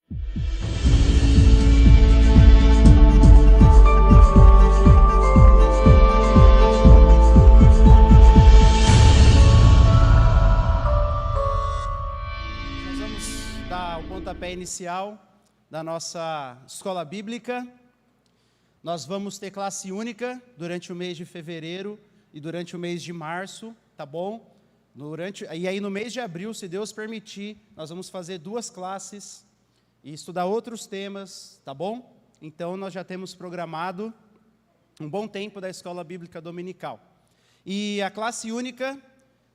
Nós vamos dar o pontapé inicial da nossa escola bíblica. Nós vamos ter classe única durante o mês de fevereiro e durante o mês de março, tá bom? E aí no mês de abril, se Deus permitir, nós vamos fazer 2 classes e estudar outros temas, tá bom? Então nós já temos programado um bom tempo da escola bíblica dominical. E a classe única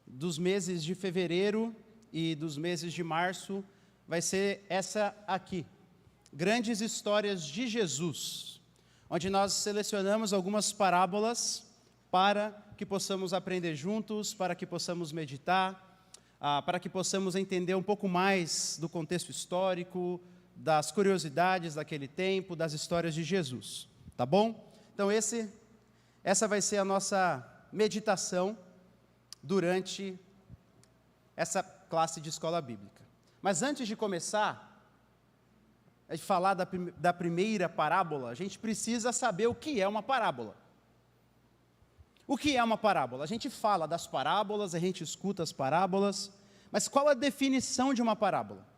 dos meses de fevereiro e dos meses de março vai ser essa aqui, Grandes Histórias de Jesus, onde nós selecionamos algumas parábolas para que possamos aprender juntos, para que possamos meditar, para que possamos entender um pouco mais do contexto histórico, das curiosidades daquele tempo, das histórias de Jesus, tá bom? Então essa vai ser a nossa meditação durante essa classe de escola bíblica. Mas antes de começar a falar da primeira parábola, a gente precisa saber o que é uma parábola. O que é uma parábola? A gente fala das parábolas, a gente escuta as parábolas, mas qual a definição de uma parábola?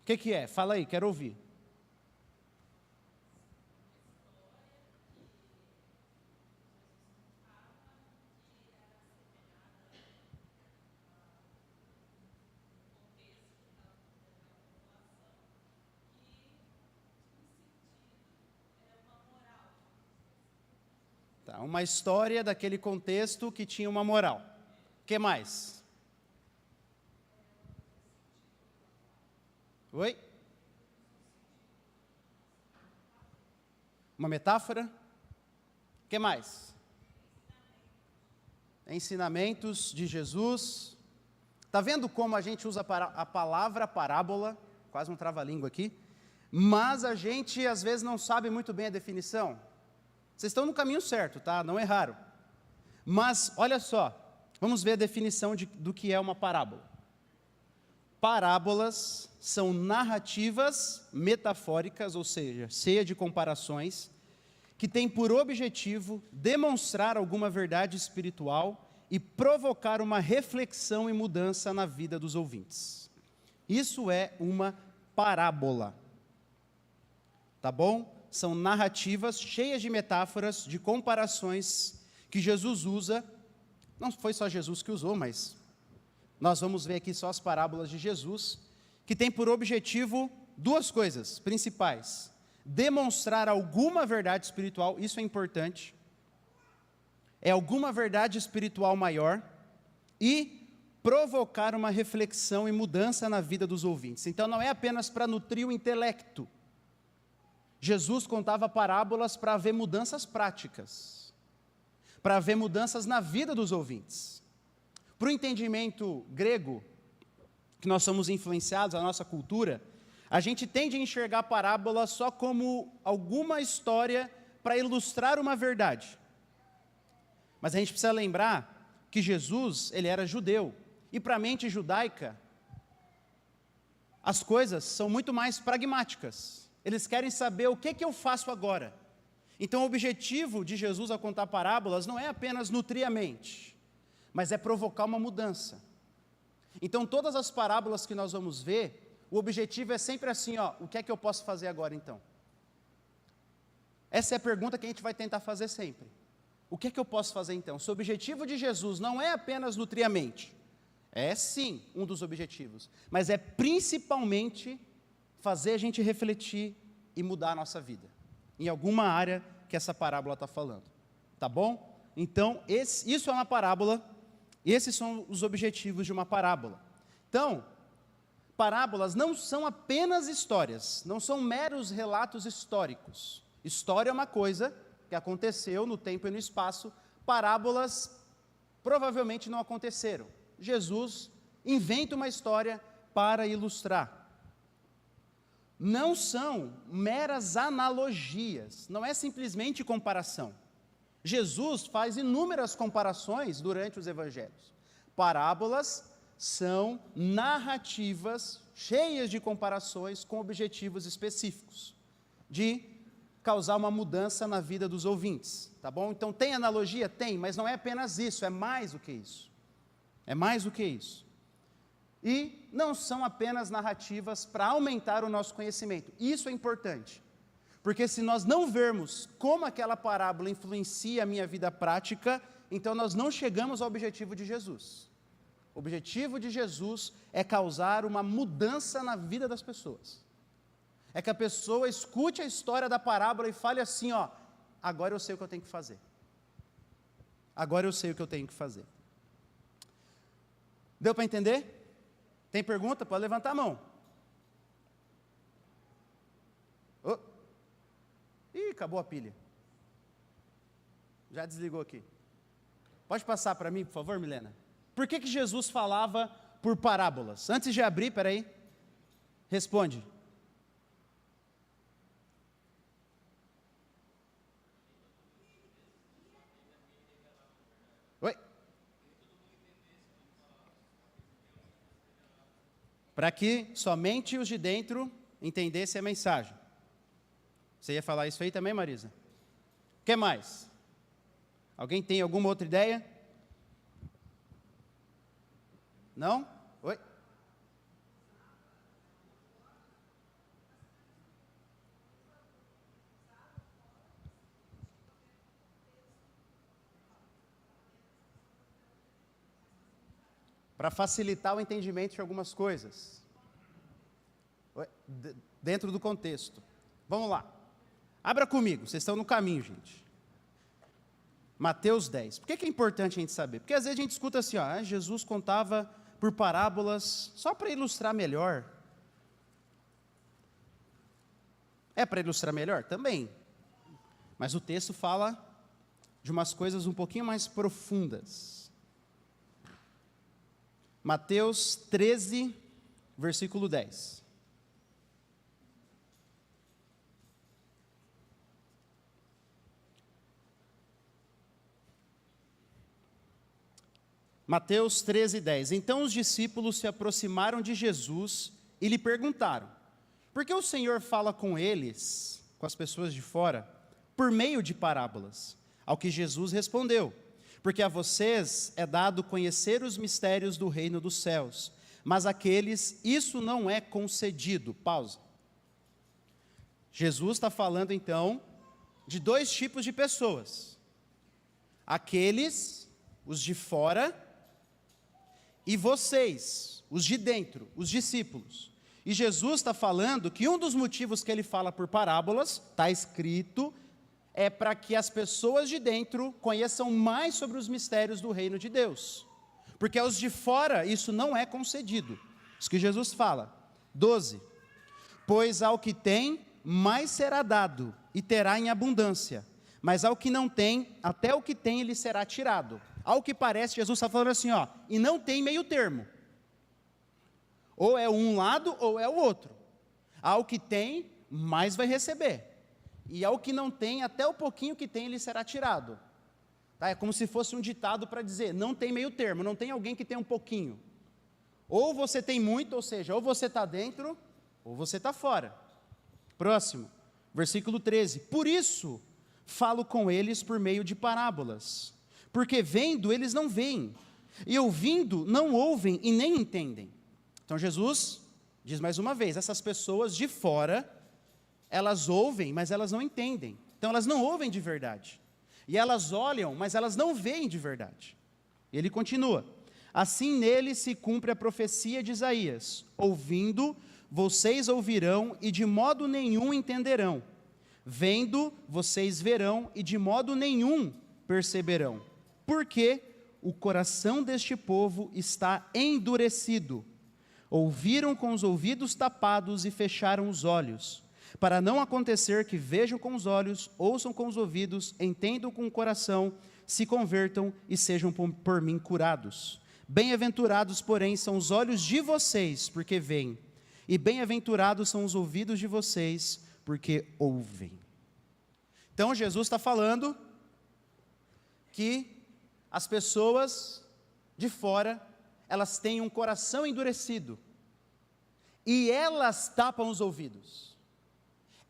O que é? Fala aí, quero ouvir. Uma história daquele contexto que tinha uma moral. O que mais? Oi? Uma metáfora? O que mais? Ensinamentos de Jesus. Está vendo como a gente usa a palavra parábola? Quase um trava-língua aqui. Mas a gente, às vezes, não sabe muito bem a definição. Vocês estão no caminho certo, tá? Não erraram. Mas, olha só, vamos ver a definição do que é uma parábola. Parábolas são narrativas metafóricas, ou seja, cheia de comparações, que têm por objetivo demonstrar alguma verdade espiritual e provocar uma reflexão e mudança na vida dos ouvintes. Isso é uma parábola. Tá bom? São narrativas cheias de metáforas, de comparações que Jesus usa. Não foi só Jesus que usou, mas nós vamos ver aqui só as parábolas de Jesus, que tem por objetivo 2 coisas principais: demonstrar alguma verdade espiritual, isso é importante, é alguma verdade espiritual maior, e provocar uma reflexão e mudança na vida dos ouvintes. Então não é apenas para nutrir o intelecto. Jesus contava parábolas para haver mudanças práticas, para haver mudanças na vida dos ouvintes. Para o entendimento grego, que nós somos influenciados, a nossa cultura, a gente tende a enxergar parábolas só como alguma história para ilustrar uma verdade. Mas a gente precisa lembrar que Jesus, ele era judeu, e para a mente judaica, as coisas são muito mais pragmáticas. Eles querem saber o que eu faço agora. Então o objetivo de Jesus ao contar parábolas não é apenas nutrir a mente, mas é provocar uma mudança. Então todas as parábolas que nós vamos ver, o objetivo é sempre assim, o que é que eu posso fazer agora então? Essa é a pergunta que a gente vai tentar fazer sempre. O que é que eu posso fazer então? Se o objetivo de Jesus não é apenas nutrir a mente, é sim um dos objetivos, mas é principalmente fazer a gente refletir e mudar a nossa vida, em alguma área que essa parábola está falando, tá bom? Então, isso é uma parábola, esses são os objetivos de uma parábola. Então, parábolas não são apenas histórias, não são meros relatos históricos. História é uma coisa que aconteceu no tempo e no espaço, parábolas provavelmente não aconteceram. Jesus inventa uma história para ilustrar. Não são meras analogias, não é simplesmente comparação. Jesus faz inúmeras comparações durante os evangelhos. Parábolas são narrativas cheias de comparações com objetivos específicos, de causar uma mudança na vida dos ouvintes, tá bom? Então tem analogia? Tem, mas não é apenas isso, é mais do que isso. É mais do que isso. E não são apenas narrativas para aumentar o nosso conhecimento. Isso é importante. Porque se nós não vermos como aquela parábola influencia a minha vida prática, então nós não chegamos ao objetivo de Jesus. O objetivo de Jesus é causar uma mudança na vida das pessoas. É que a pessoa escute a história da parábola e fale assim, ó, agora eu sei o que eu tenho que fazer. Agora eu sei o que eu tenho que fazer. Deu para entender? Tem pergunta? Pode levantar a mão. Oh. Ih, acabou a pilha. Já desligou aqui. Pode passar para mim, por favor, Milena? Por que Jesus falava por parábolas? Antes de abrir, peraí. Responde. Oi? Para que somente os de dentro entendessem a mensagem. Você ia falar isso aí também, Marisa? O que mais? Alguém tem alguma outra ideia? Não? Oi? Para facilitar o entendimento de algumas coisas. Dentro do contexto. Vamos lá. Abra comigo, vocês estão no caminho, gente. Mateus 10. Por que é importante a gente saber? Porque às vezes a gente escuta assim, ó, Jesus contava por parábolas só para ilustrar melhor. É para ilustrar melhor? Também. Mas o texto fala de umas coisas um pouquinho mais profundas. Mateus 13, versículo 10. Mateus 13, 10. Então os discípulos se aproximaram de Jesus e lhe perguntaram: por que o Senhor fala com eles, com as pessoas de fora, por meio de parábolas? Ao que Jesus respondeu: porque a vocês é dado conhecer os mistérios do reino dos céus, mas àqueles isso não é concedido. Pausa. Jesus está falando então de dois tipos de pessoas: aqueles, os de fora, e vocês, os de dentro, os discípulos. E Jesus está falando que um dos motivos que ele fala por parábolas, está escrito, é para que as pessoas de dentro conheçam mais sobre os mistérios do reino de Deus. Porque aos de fora isso não é concedido. Isso que Jesus fala. 12. Pois ao que tem, mais será dado, e terá em abundância. Mas ao que não tem, até o que tem lhe será tirado. Ao que parece, Jesus está falando assim, ó, e não tem meio termo. Ou é um lado, ou é o outro. Ao que tem, mais vai receber. E ao que não tem, até o pouquinho que tem, lhe será tirado. Tá? É como se fosse um ditado para dizer, não tem meio termo, não tem alguém que tem um pouquinho. Ou você tem muito, ou seja, ou você está dentro, ou você está fora. Próximo, versículo 13. Por isso, falo com eles por meio de parábolas. Porque vendo, eles não veem, e ouvindo, não ouvem e nem entendem. Então Jesus diz mais uma vez, essas pessoas de fora, elas ouvem, mas elas não entendem. Então elas não ouvem de verdade. E elas olham, mas elas não veem de verdade. E ele continua, assim nele se cumpre a profecia de Isaías, ouvindo, vocês ouvirão e de modo nenhum entenderão. Vendo, vocês verão e de modo nenhum perceberão. Porque o coração deste povo está endurecido. Ouviram com os ouvidos tapados e fecharam os olhos, para não acontecer que vejam com os olhos, ouçam com os ouvidos, entendam com o coração, se convertam e sejam por mim curados. Bem-aventurados, porém, são os olhos de vocês, porque veem, e bem-aventurados são os ouvidos de vocês, porque ouvem. Então Jesus está falando que as pessoas de fora, elas têm um coração endurecido. e elas tapam os ouvidos,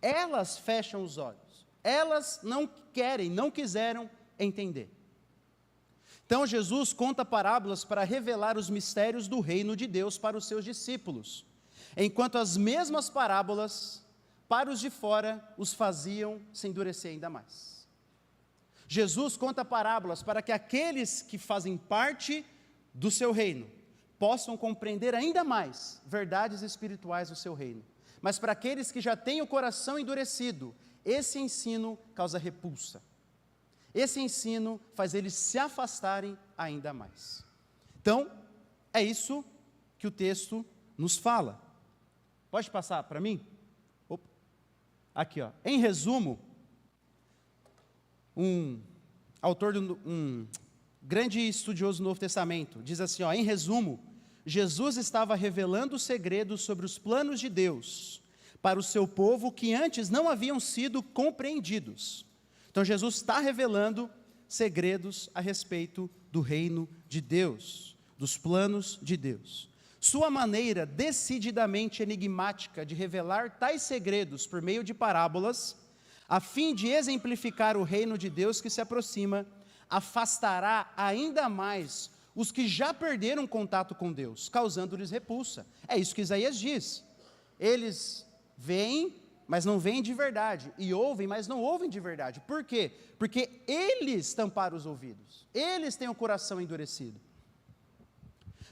elas fecham os olhos, elas não querem, não quiseram entender. Então Jesus conta parábolas para revelar os mistérios do reino de Deus para os seus discípulos, enquanto as mesmas parábolas, para os de fora, os faziam se endurecer ainda mais. Jesus conta parábolas para que aqueles que fazem parte do seu reino possam compreender ainda mais verdades espirituais do seu reino. Mas para aqueles que já têm o coração endurecido, esse ensino causa repulsa. Esse ensino faz eles se afastarem ainda mais. Então, é isso que o texto nos fala. Pode passar para mim? Opa. Aqui, ó. Em resumo, um grande estudioso do Novo Testamento diz assim, ó, em resumo, Jesus estava revelando segredos sobre os planos de Deus para o seu povo que antes não haviam sido compreendidos. Então Jesus está revelando segredos a respeito do reino de Deus, dos planos de Deus. Sua maneira decididamente enigmática de revelar tais segredos por meio de parábolas, a fim de exemplificar o reino de Deus que se aproxima, afastará ainda mais os que já perderam contato com Deus, causando-lhes repulsa. É isso que Isaías diz. Eles veem, mas não veem de verdade, e ouvem, mas não ouvem de verdade. Por quê? Porque eles tamparam os ouvidos, eles têm o coração endurecido.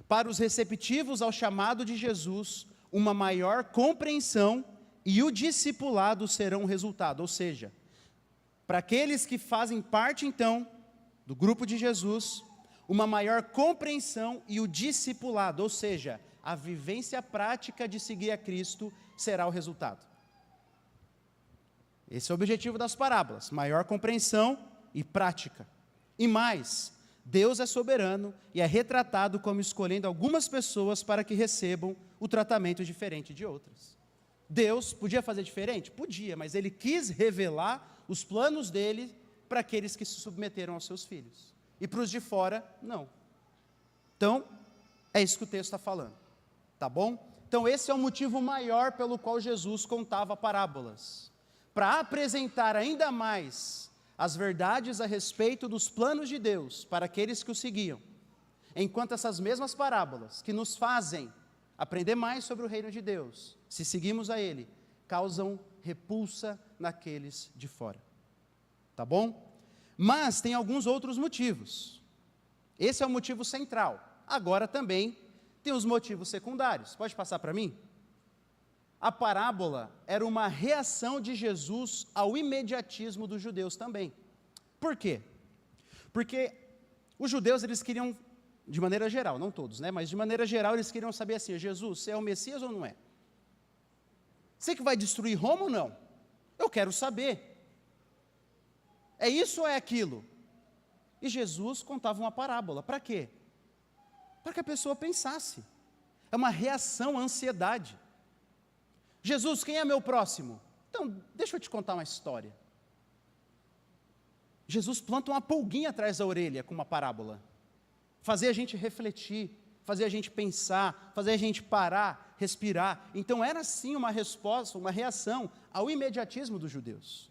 Para os receptivos ao chamado de Jesus, uma maior compreensão e o discipulado serão o resultado, ou seja, para aqueles que fazem parte então do grupo de Jesus, uma maior compreensão e o discipulado, ou seja, a vivência prática de seguir a Cristo será o resultado. Esse é o objetivo das parábolas, maior compreensão e prática. E mais, Deus é soberano e é retratado como escolhendo algumas pessoas para que recebam o tratamento diferente de outras. Deus podia fazer diferente? Podia, mas Ele quis revelar os planos dEle para aqueles que se submeteram aos seus filhos. E para os de fora, não. Então, é isso que o texto está falando. Tá bom? Então, esse é o motivo maior pelo qual Jesus contava parábolas. Para apresentar ainda mais as verdades a respeito dos planos de Deus para aqueles que o seguiam. Enquanto essas mesmas parábolas que nos fazem aprender mais sobre o reino de Deus, se seguimos a Ele, causam repulsa naqueles de fora. Tá bom? Mas tem alguns outros motivos. Esse é o motivo central. Agora também tem os motivos secundários. Pode passar para mim? A parábola era uma reação de Jesus ao imediatismo dos judeus também. Por quê? Porque os judeus, eles queriam, de maneira geral, não todos, né? Mas de maneira geral, eles queriam saber assim, Jesus, você é o Messias ou não é? Você que vai destruir Roma ou não? Eu quero saber. É isso ou é aquilo? E Jesus contava uma parábola. Para quê? Para que a pessoa pensasse. É uma reação à ansiedade. Jesus, quem é meu próximo? Então, deixa eu te contar uma história. Jesus planta uma pulguinha atrás da orelha com uma parábola. Fazer a gente refletir, fazer a gente pensar, fazer a gente parar, respirar. Então, era sim uma resposta, uma reação ao imediatismo dos judeus.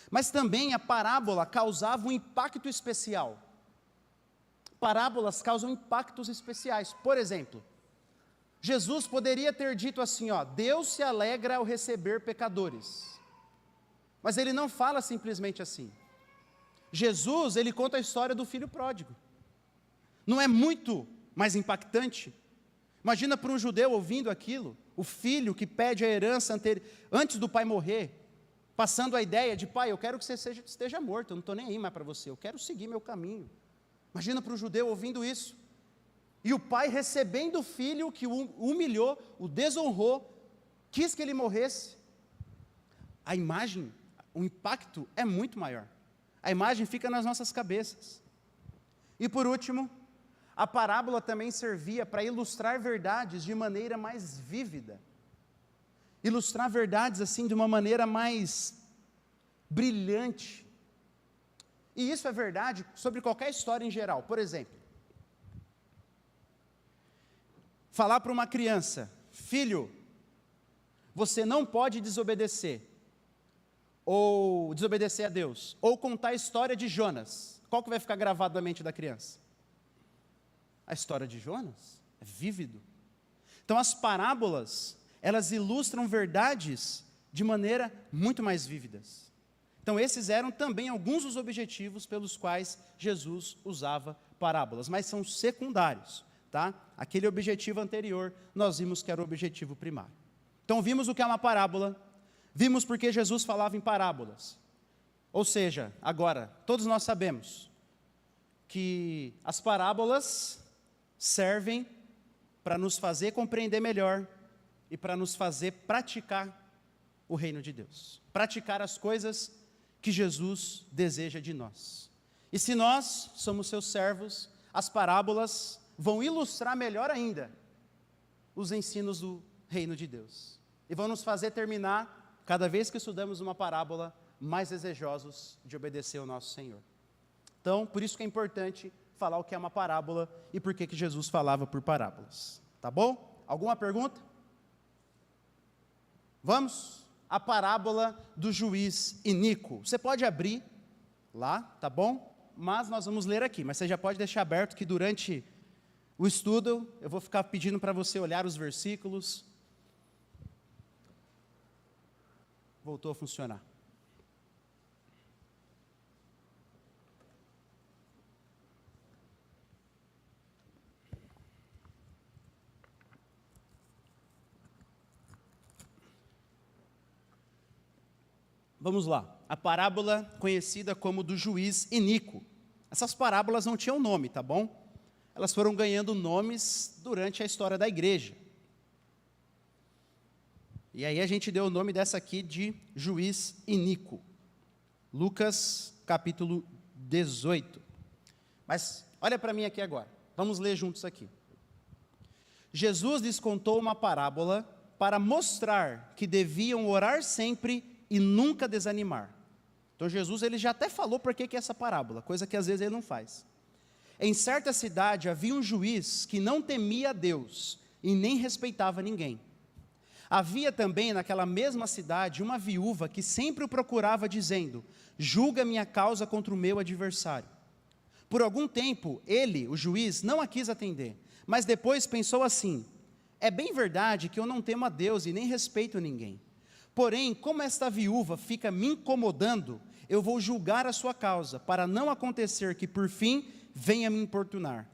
Mas também a parábola causava um impacto especial. Parábolas causam impactos especiais. Por exemplo, Jesus poderia ter dito assim, ó, Deus se alegra ao receber pecadores. Mas Ele não fala simplesmente assim. Jesus, Ele conta a história do filho pródigo. Não é muito mais impactante? Imagina para um judeu ouvindo aquilo, o filho que pede a herança antes do pai morrer, passando a ideia de, pai, eu quero que você esteja morto, eu não estou nem aí mais para você, eu quero seguir meu caminho. Imagina para o judeu ouvindo isso. E o pai recebendo o filho que o humilhou, o desonrou, quis que ele morresse. A imagem, o impacto é muito maior. A imagem fica nas nossas cabeças. E por último, a parábola também servia para ilustrar verdades de maneira mais vívida. Ilustrar verdades assim de uma maneira mais brilhante. E isso é verdade sobre qualquer história em geral. Por exemplo, falar para uma criança, filho, você não pode desobedecer, ou desobedecer a Deus, ou contar a história de Jonas, qual que vai ficar gravado na mente da criança? A história de Jonas é vívido. Então as parábolas, elas ilustram verdades de maneira muito mais vívidas. Então esses eram também alguns dos objetivos pelos quais Jesus usava parábolas, mas são secundários, tá? Aquele objetivo anterior, nós vimos que era o objetivo primário. Então vimos o que é uma parábola, vimos porque Jesus falava em parábolas. Ou seja, agora, todos nós sabemos que as parábolas servem para nos fazer compreender melhor e para nos fazer praticar o reino de Deus, praticar as coisas que Jesus deseja de nós. E se nós somos seus servos, as parábolas vão ilustrar melhor ainda os ensinos do reino de Deus, e vão nos fazer terminar, cada vez que estudamos uma parábola, mais desejosos de obedecer ao nosso Senhor. Então, por isso que é importante falar o que é uma parábola e por que Jesus falava por parábolas. Tá bom? Alguma pergunta? Vamos? A parábola do juiz iníquo. Você pode abrir lá, tá bom? Mas nós vamos ler aqui, mas você já pode deixar aberto que durante o estudo eu vou ficar pedindo para você olhar os versículos. Voltou a funcionar. Vamos lá, a parábola conhecida como do juiz iníquo. Essas parábolas não tinham nome, tá bom? Elas foram ganhando nomes durante a história da igreja. E aí a gente deu o nome dessa aqui de juiz iníquo. Lucas capítulo 18. Mas olha para mim aqui agora, vamos ler juntos aqui. Jesus lhes contou uma parábola para mostrar que deviam orar sempre e nunca desanimar. Então Jesus ele já até falou por que é essa parábola, coisa que às vezes ele não faz. Em certa cidade havia um juiz que não temia a Deus e nem respeitava ninguém. Havia também naquela mesma cidade uma viúva que sempre o procurava dizendo: julga minha causa contra o meu adversário. Por algum tempo ele, o juiz, não a quis atender, mas depois pensou assim: é bem verdade que eu não temo a Deus e nem respeito ninguém. Porém, como esta viúva fica me incomodando, eu vou julgar a sua causa, para não acontecer que por fim venha me importunar.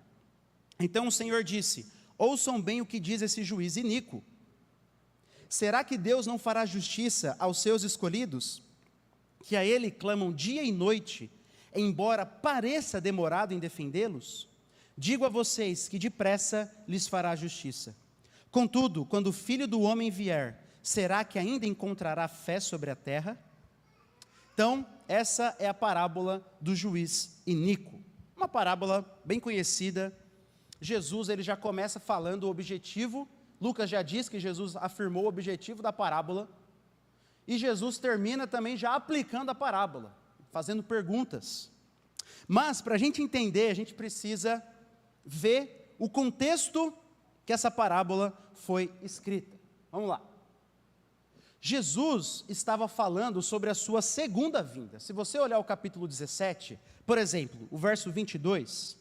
Então o Senhor disse: ouçam bem o que diz esse juiz iníquo. Será que Deus não fará justiça aos seus escolhidos, que a Ele clamam dia e noite, embora pareça demorado em defendê-los? Digo a vocês que depressa lhes fará justiça. Contudo, quando o Filho do Homem vier, será que ainda encontrará fé sobre a terra? Então, essa é a parábola do juiz iníquo. Uma parábola bem conhecida. Jesus ele já começa falando o objetivo. Lucas já diz que Jesus afirmou o objetivo da parábola. E Jesus termina também já aplicando a parábola, fazendo perguntas. Mas, para a gente entender, a gente precisa ver o contexto que essa parábola foi escrita. Vamos lá. Jesus estava falando sobre a sua segunda vinda. Se você olhar o capítulo 17, por exemplo, o verso 22,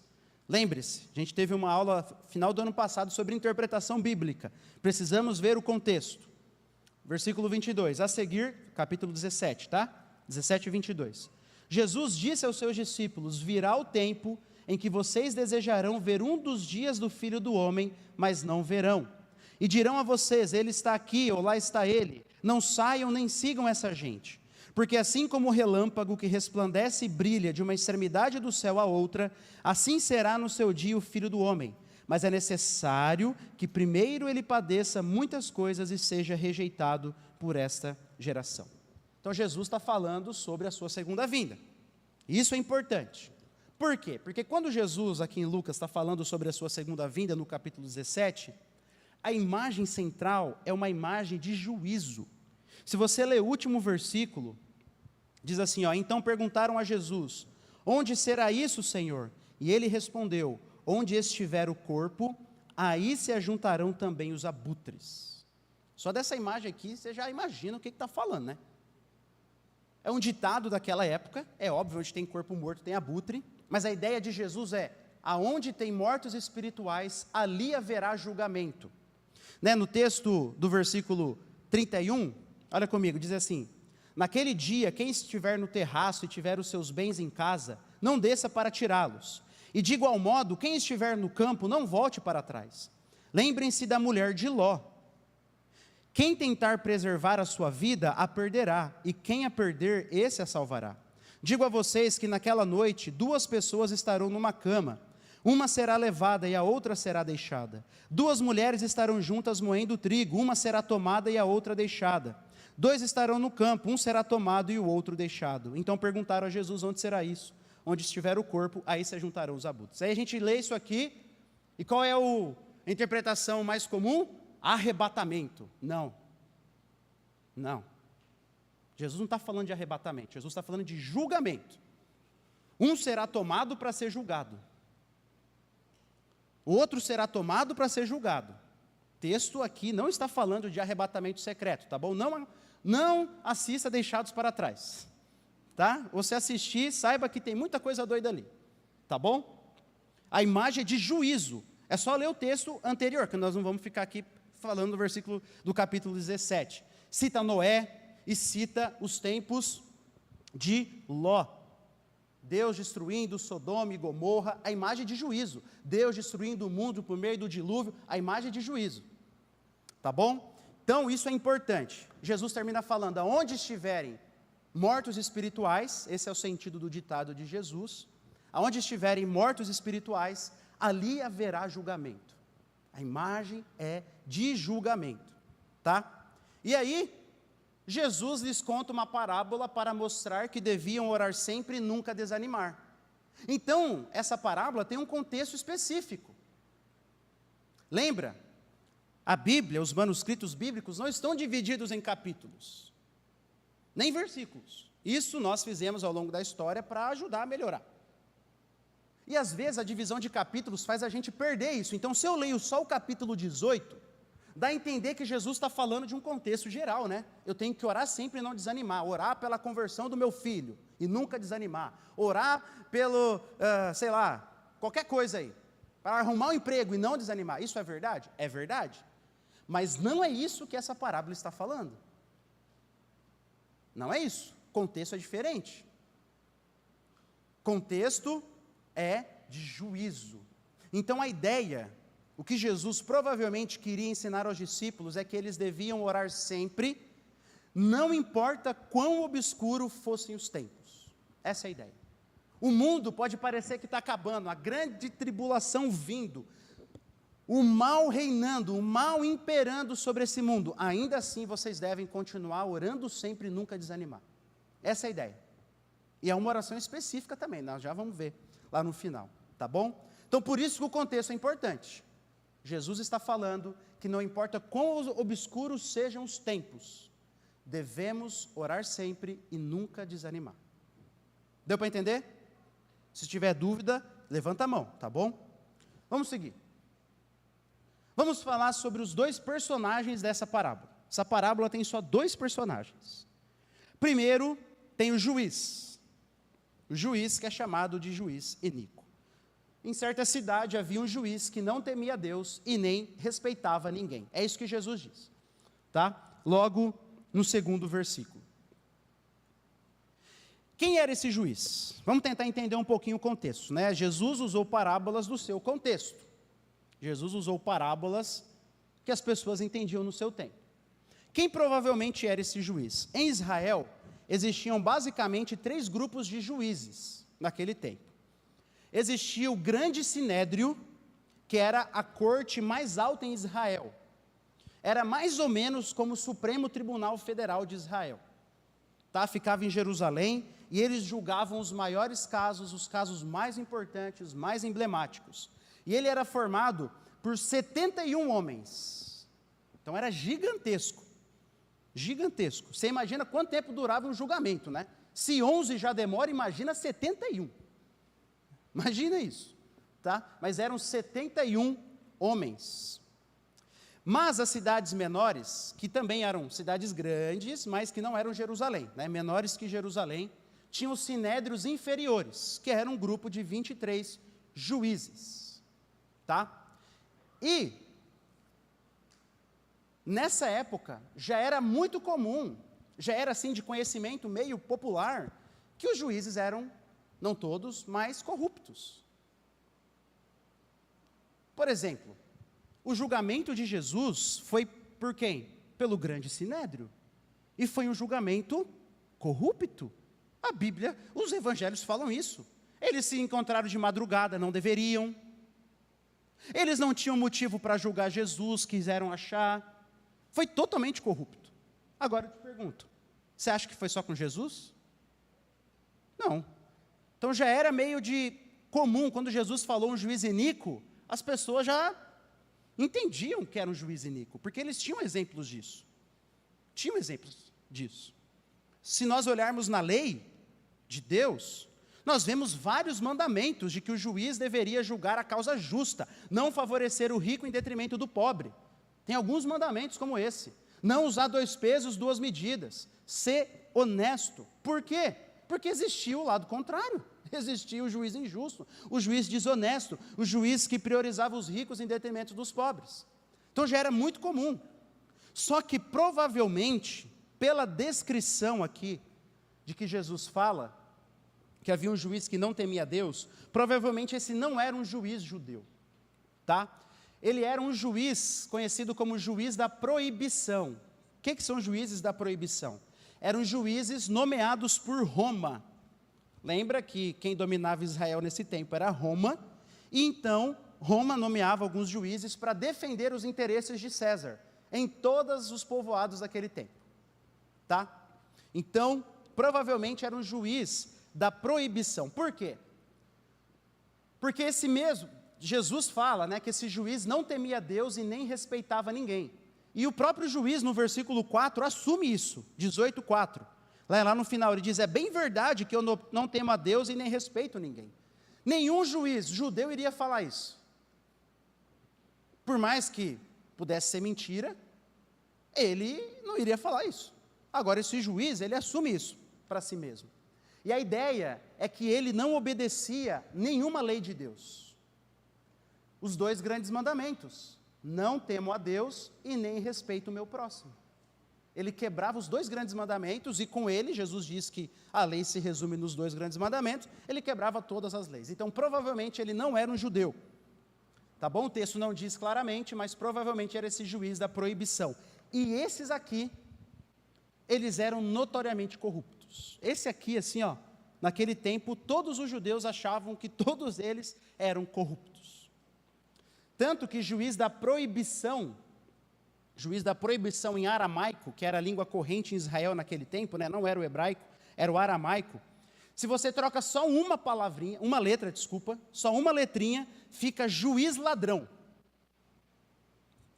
lembre-se, a gente teve uma aula final do ano passado sobre interpretação bíblica. Precisamos ver o contexto. Versículo 22, a seguir, capítulo 17, tá? 17 e 22. Jesus disse aos seus discípulos: virá o tempo em que vocês desejarão ver um dos dias do Filho do Homem, mas não verão. E dirão a vocês: ele está aqui, ou lá está ele. Não saiam nem sigam essa gente. Porque assim como o relâmpago que resplandece e brilha de uma extremidade do céu à outra, assim será no seu dia o Filho do Homem. Mas é necessário que primeiro ele padeça muitas coisas e seja rejeitado por esta geração. Então Jesus está falando sobre a sua segunda vinda. Isso é importante. Por quê? Porque quando Jesus, aqui em Lucas, está falando sobre a sua segunda vinda, no capítulo 17, a imagem central é uma imagem de juízo. Se você ler o último versículo, diz assim, então perguntaram a Jesus: onde será isso, Senhor? E ele respondeu: onde estiver o corpo, aí se ajuntarão também os abutres. Só dessa imagem aqui, você já imagina o que está falando, né? É um ditado daquela época, é óbvio, onde tem corpo morto tem abutre, mas a ideia de Jesus é, aonde tem mortos espirituais, ali haverá julgamento. Né? No texto do versículo 31, olha comigo, diz assim, naquele dia, quem estiver no terraço e tiver os seus bens em casa, não desça para tirá-los. E de igual modo, quem estiver no campo, não volte para trás. Lembrem-se da mulher de Ló. Quem tentar preservar a sua vida, a perderá, e quem a perder, esse a salvará. Digo a vocês que naquela noite, 2 pessoas estarão numa cama, uma será levada e a outra será deixada. 2 mulheres estarão juntas moendo trigo, uma será tomada e a outra deixada. 2 estarão no campo, um será tomado e o outro deixado. Então perguntaram a Jesus, onde será isso? Onde estiver o corpo, aí se juntarão os abutres. Aí a gente lê isso aqui, e qual é a interpretação mais comum? Arrebatamento. Não. Jesus não está falando de arrebatamento, Jesus está falando de julgamento. Um será tomado para ser julgado. O outro será tomado para ser julgado. O texto aqui não está falando de arrebatamento secreto, tá bom? Não assista Deixados para Trás. Tá? Você assistir, saiba que tem muita coisa doida ali. Tá bom? A imagem é de juízo. É só ler o texto anterior, que nós não vamos ficar aqui falando do versículo do capítulo 17. Cita Noé e cita os tempos de Ló. Deus destruindo Sodoma e Gomorra, a imagem de juízo. Deus destruindo o mundo por meio do dilúvio, a imagem de juízo. Tá bom? Então isso é importante. Jesus termina falando, aonde estiverem mortos espirituais, esse é o sentido do ditado de Jesus, aonde estiverem mortos espirituais, ali haverá julgamento. A imagem é de julgamento, tá? E aí, Jesus lhes conta uma parábola para mostrar que deviam orar sempre e nunca desanimar. Então, essa parábola tem um contexto específico. Lembra? A Bíblia, os manuscritos bíblicos não estão divididos em capítulos, nem versículos. Isso nós fizemos ao longo da história para ajudar a melhorar. E às vezes a divisão de capítulos faz a gente perder isso. Então, se eu leio só o capítulo 18, dá a entender que Jesus está falando de um contexto geral, né? Eu tenho que orar sempre e não desanimar. Orar pela conversão do meu filho e nunca desanimar. Orar pelo, qualquer coisa aí. Para arrumar um emprego e não desanimar. Isso é verdade? É verdade. Mas não é isso que essa parábola está falando. Não é isso. O contexto é diferente. Contexto é de juízo. Então a ideia, o que Jesus provavelmente queria ensinar aos discípulos é que eles deviam orar sempre, não importa quão obscuro fossem os tempos. Essa é a ideia. O mundo pode parecer que está acabando, a grande tribulação vindo, o mal reinando, o mal imperando sobre esse mundo. Ainda assim vocês devem continuar orando sempre e nunca desanimar. Essa é a ideia. E é uma oração específica também, nós já vamos ver lá no final, tá bom? Então por isso que o contexto é importante. Jesus está falando que não importa quão obscuros sejam os tempos, devemos orar sempre e nunca desanimar. Deu para entender? Se tiver dúvida, levanta a mão, tá bom? Vamos seguir. Vamos falar sobre os 2 personagens dessa parábola. Essa parábola tem só 2 personagens. Primeiro, tem o juiz que é chamado de juiz iníquo. Em certa cidade havia um juiz que não temia Deus e nem respeitava ninguém. É isso que Jesus diz, tá? Logo no segundo versículo. Quem era esse juiz? Vamos tentar entender um pouquinho o contexto, né? Jesus usou parábolas do seu contexto. Jesus usou parábolas que as pessoas entendiam no seu tempo. Quem provavelmente era esse juiz? Em Israel, existiam basicamente 3 grupos de juízes naquele tempo. Existia o grande sinédrio, que era a corte mais alta em Israel. Era mais ou menos como o Supremo Tribunal Federal de Israel. Tá? Ficava em Jerusalém e eles julgavam os maiores casos, os casos mais importantes, mais emblemáticos. E ele era formado por 71 homens. Então era gigantesco. Gigantesco. Você imagina quanto tempo durava um julgamento, né? Se 11 já demora, imagina 71. Imagina isso, tá? Mas eram 71 homens. Mas as cidades menores, que também eram cidades grandes, mas que não eram Jerusalém, né, menores que Jerusalém, tinham os sinédrios inferiores, que era um grupo de 23 juízes. Tá? E, nessa época, já era muito comum, já era assim de conhecimento meio popular, que os juízes eram, não todos, mas corruptos. Por exemplo, o julgamento de Jesus foi por quem? Pelo grande sinédrio. E foi um julgamento corrupto. A Bíblia, os evangelhos falam isso. Eles se encontraram de madrugada, não deveriam. Eles não tinham motivo para julgar Jesus, quiseram achar. Foi totalmente corrupto. Agora eu te pergunto, você acha que foi só com Jesus? Não. Então já era meio de comum, quando Jesus falou um juiz iníquo, as pessoas já entendiam que era um juiz iníquo, porque eles tinham exemplos disso. Tinham exemplos disso. Se nós olharmos na lei de Deus, nós vemos vários mandamentos de que o juiz deveria julgar a causa justa, não favorecer o rico em detrimento do pobre. Tem alguns mandamentos como esse. Não usar 2 pesos, 2 medidas. Ser honesto. Por quê? Porque existia o lado contrário. Existia o juiz injusto, o juiz desonesto, o juiz que priorizava os ricos em detrimento dos pobres. Então já era muito comum. Só que provavelmente, pela descrição aqui, de que Jesus fala, que havia um juiz que não temia Deus, provavelmente esse não era um juiz judeu, tá? Ele era um juiz conhecido como juiz da proibição. O que são juízes da proibição? Eram juízes nomeados por Roma. Lembra que quem dominava Israel nesse tempo era Roma, e então Roma nomeava alguns juízes para defender os interesses de César, em todos os povoados daquele tempo. Tá? Então, provavelmente era um juiz da proibição. Por quê? Porque esse mesmo, Jesus fala, né, que esse juiz não temia Deus e nem respeitava ninguém. E o próprio juiz, no versículo 4, assume isso, 18:4. Lá no final ele diz, é bem verdade que eu não temo a Deus e nem respeito ninguém. Nenhum juiz judeu iria falar isso. Por mais que pudesse ser mentira, ele não iria falar isso. Agora esse juiz, ele assume isso para si mesmo. E a ideia é que ele não obedecia nenhuma lei de Deus. Os 2 grandes mandamentos, não temo a Deus e nem respeito o meu próximo. Ele quebrava os 2 grandes mandamentos, e com ele, Jesus diz que a lei se resume nos 2 grandes mandamentos, ele quebrava todas as leis. Então, provavelmente, ele não era um judeu. Tá bom? O texto não diz claramente, mas provavelmente era esse juiz da proibição. E esses aqui, eles eram notoriamente corruptos. Esse aqui, assim, ó, naquele tempo, todos os judeus achavam que todos eles eram corruptos. Tanto que juiz da proibição em aramaico, que era a língua corrente em Israel naquele tempo, né, não era o hebraico, era o aramaico. Se você troca só uma palavrinha, só uma letrinha, fica juiz ladrão.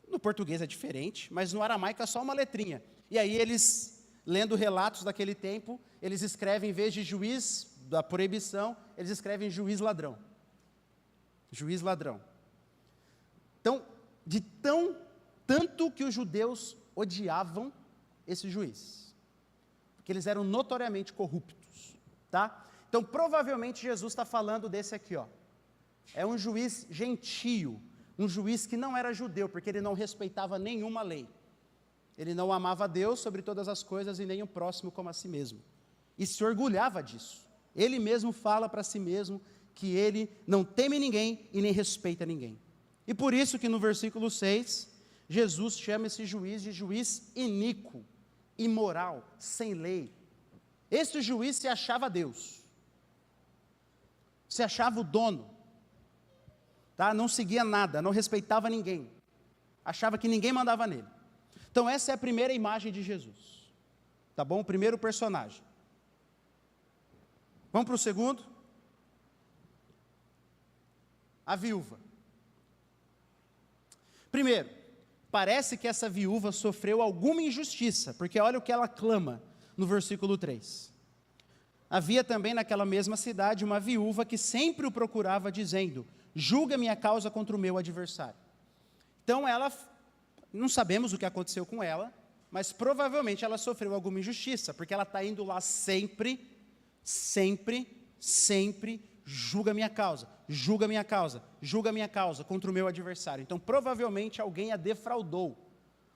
No português é diferente, mas no aramaico é só uma letrinha. E aí eles, lendo relatos daquele tempo, eles escrevem, em vez de juiz da proibição, eles escrevem juiz ladrão. Juiz ladrão. Então, tanto que os judeus odiavam esse juiz, porque eles eram notoriamente corruptos, tá? Então, provavelmente, Jesus está falando desse aqui, ó. É um juiz gentio, um juiz que não era judeu, porque ele não respeitava nenhuma lei. Ele não amava a Deus sobre todas as coisas e nem o próximo como a si mesmo. E se orgulhava disso. Ele mesmo fala para si mesmo que ele não teme ninguém e nem respeita ninguém. E por isso que no versículo 6, Jesus chama esse juiz de juiz iníquo, imoral, sem lei. Esse juiz se achava Deus, se achava o dono, tá? Não seguia nada, não respeitava ninguém, achava que ninguém mandava nele. Então essa é a primeira imagem de Jesus, tá bom? O primeiro personagem. Vamos para o segundo? A viúva. Primeiro, parece que essa viúva sofreu alguma injustiça, porque olha o que ela clama no versículo 3. Havia também naquela mesma cidade uma viúva que sempre o procurava, dizendo, julga minha causa contra o meu adversário. Então ela, não sabemos o que aconteceu com ela, mas provavelmente ela sofreu alguma injustiça, porque ela está indo lá sempre, julga minha causa, julga minha causa, julga minha causa contra o meu adversário. Então, provavelmente alguém a defraudou,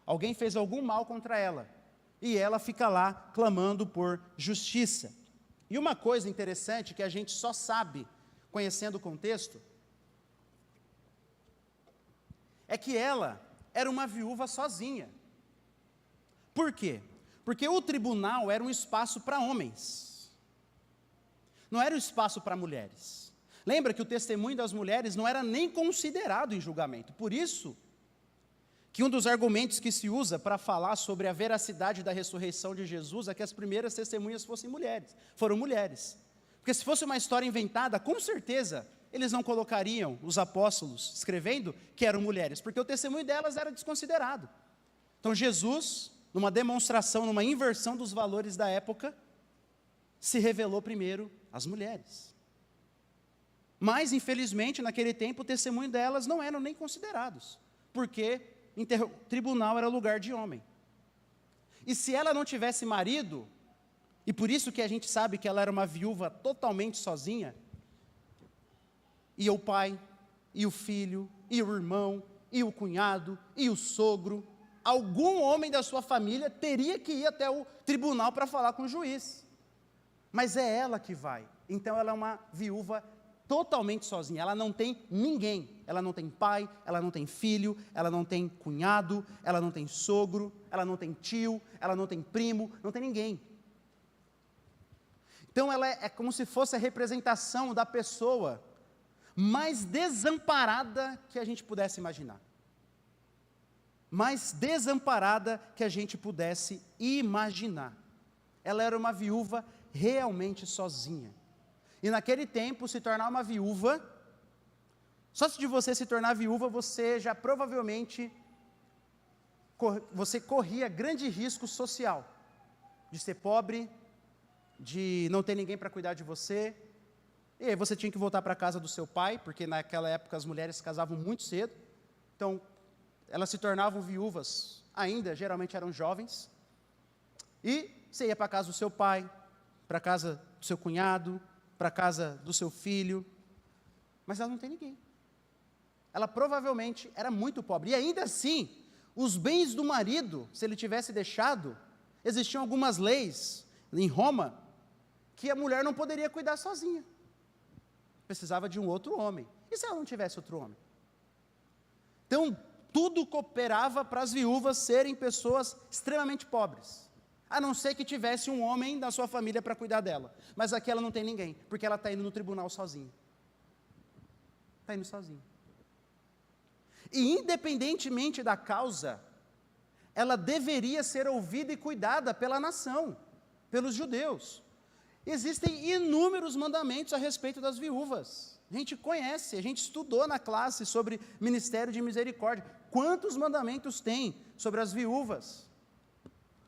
alguém fez algum mal contra ela, e ela fica lá clamando por justiça. E uma coisa interessante que a gente só sabe conhecendo o contexto, é que ela era uma viúva sozinha. Por quê? Porque o tribunal era um espaço para homens, não era um espaço para mulheres. Lembra que o testemunho das mulheres não era nem considerado em julgamento, por isso que um dos argumentos que se usa para falar sobre a veracidade da ressurreição de Jesus é que as primeiras testemunhas foram mulheres. Porque se fosse uma história inventada, com certeza eles não colocariam os apóstolos escrevendo que eram mulheres, porque o testemunho delas era desconsiderado. Então Jesus, numa demonstração, numa inversão dos valores da época, se revelou primeiro às mulheres. Mas, infelizmente, naquele tempo, o testemunho delas não eram nem considerados, porque tribunal era lugar de homem. E se ela não tivesse marido, e por isso que a gente sabe que ela era uma viúva totalmente sozinha, e o pai, e o filho, e o irmão, e o cunhado, e o sogro, algum homem da sua família teria que ir até o tribunal para falar com o juiz. Mas é ela que vai. Então ela é uma viúva totalmente sozinha, ela não tem ninguém, ela não tem pai, ela não tem filho, ela não tem cunhado, ela não tem sogro, ela não tem tio, ela não tem primo, não tem ninguém. Então ela é como se fosse a representação da pessoa mais desamparada que a gente pudesse imaginar. Mais desamparada que a gente pudesse imaginar. Ela era uma viúva realmente sozinha. E naquele tempo, se tornar uma viúva, só de você se tornar viúva, você já provavelmente, você corria grande risco social, de ser pobre, de não ter ninguém para cuidar de você, e aí você tinha que voltar para a casa do seu pai, porque naquela época as mulheres se casavam muito cedo, então elas se tornavam viúvas ainda, geralmente eram jovens, e você ia para a casa do seu pai, para a casa do seu cunhado, para a casa do seu filho, mas ela não tem ninguém. Ela provavelmente era muito pobre, e ainda assim, os bens do marido, se ele tivesse deixado, existiam algumas leis em Roma, que a mulher não poderia cuidar sozinha, precisava de um outro homem, e se ela não tivesse outro homem? Então, tudo cooperava para as viúvas serem pessoas extremamente pobres, a não ser que tivesse um homem da sua família para cuidar dela, mas aqui ela não tem ninguém, porque ela está indo no tribunal sozinha, está indo sozinha, e independentemente da causa, ela deveria ser ouvida e cuidada pela nação, pelos judeus. Existem inúmeros mandamentos a respeito das viúvas, a gente conhece, a gente estudou na classe sobre ministério de misericórdia, quantos mandamentos tem sobre as viúvas,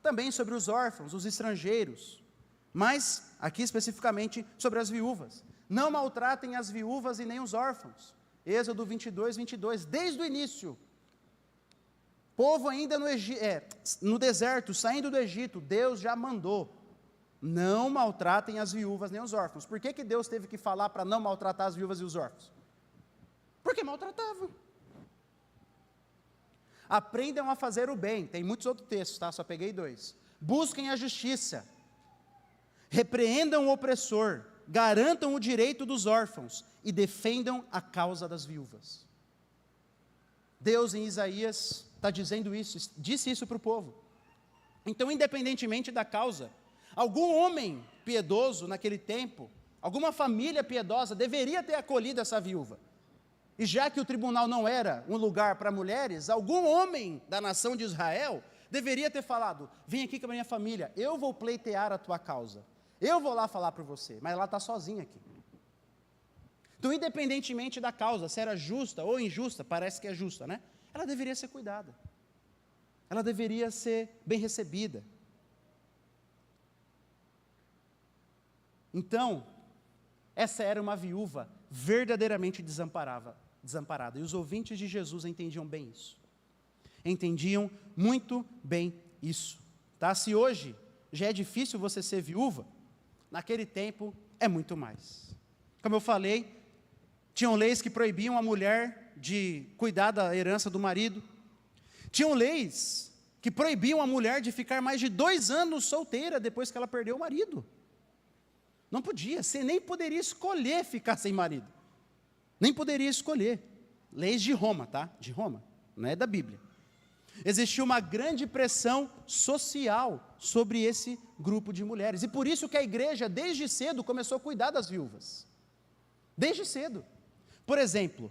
também sobre os órfãos, os estrangeiros, mas aqui especificamente sobre as viúvas. Não maltratem as viúvas e nem os órfãos, Êxodo 22, 22, desde o início, povo ainda no deserto, saindo do Egito, Deus já mandou, não maltratem as viúvas nem os órfãos. Por que Deus teve que falar para não maltratar as viúvas e os órfãos? Porque maltratavam. Aprendam a fazer o bem, tem muitos outros textos, tá? Só peguei 2. Busquem a justiça, repreendam o opressor, garantam o direito dos órfãos e defendam a causa das viúvas. Deus em Isaías está dizendo isso, disse isso para o povo. Então, independentemente da causa, algum homem piedoso naquele tempo, alguma família piedosa deveria ter acolhido essa viúva. E já que o tribunal não era um lugar para mulheres, algum homem da nação de Israel deveria ter falado: vem aqui com a minha família, eu vou pleitear a tua causa, eu vou lá falar para você, mas ela está sozinha aqui. Então, independentemente da causa, se era justa ou injusta, parece que é justa, né? Ela deveria ser cuidada, ela deveria ser bem recebida. Então, essa era uma viúva verdadeiramente desamparada, e os ouvintes de Jesus entendiam bem isso. entendiam muito bem isso. Tá? Se hoje já é difícil você ser viúva, naquele tempo é muito mais. Como eu falei, tinham leis que proibiam a mulher de cuidar da herança do marido. Tinham leis que proibiam a mulher de ficar mais de 2 anos solteira depois que ela perdeu o marido. Não podia, você nem poderia escolher ficar sem marido. Nem poderia escolher. Leis de Roma, tá? De Roma, não é da Bíblia. Existia uma grande pressão social sobre esse grupo de mulheres. E por isso que a igreja, desde cedo, começou a cuidar das viúvas. Desde cedo. Por exemplo,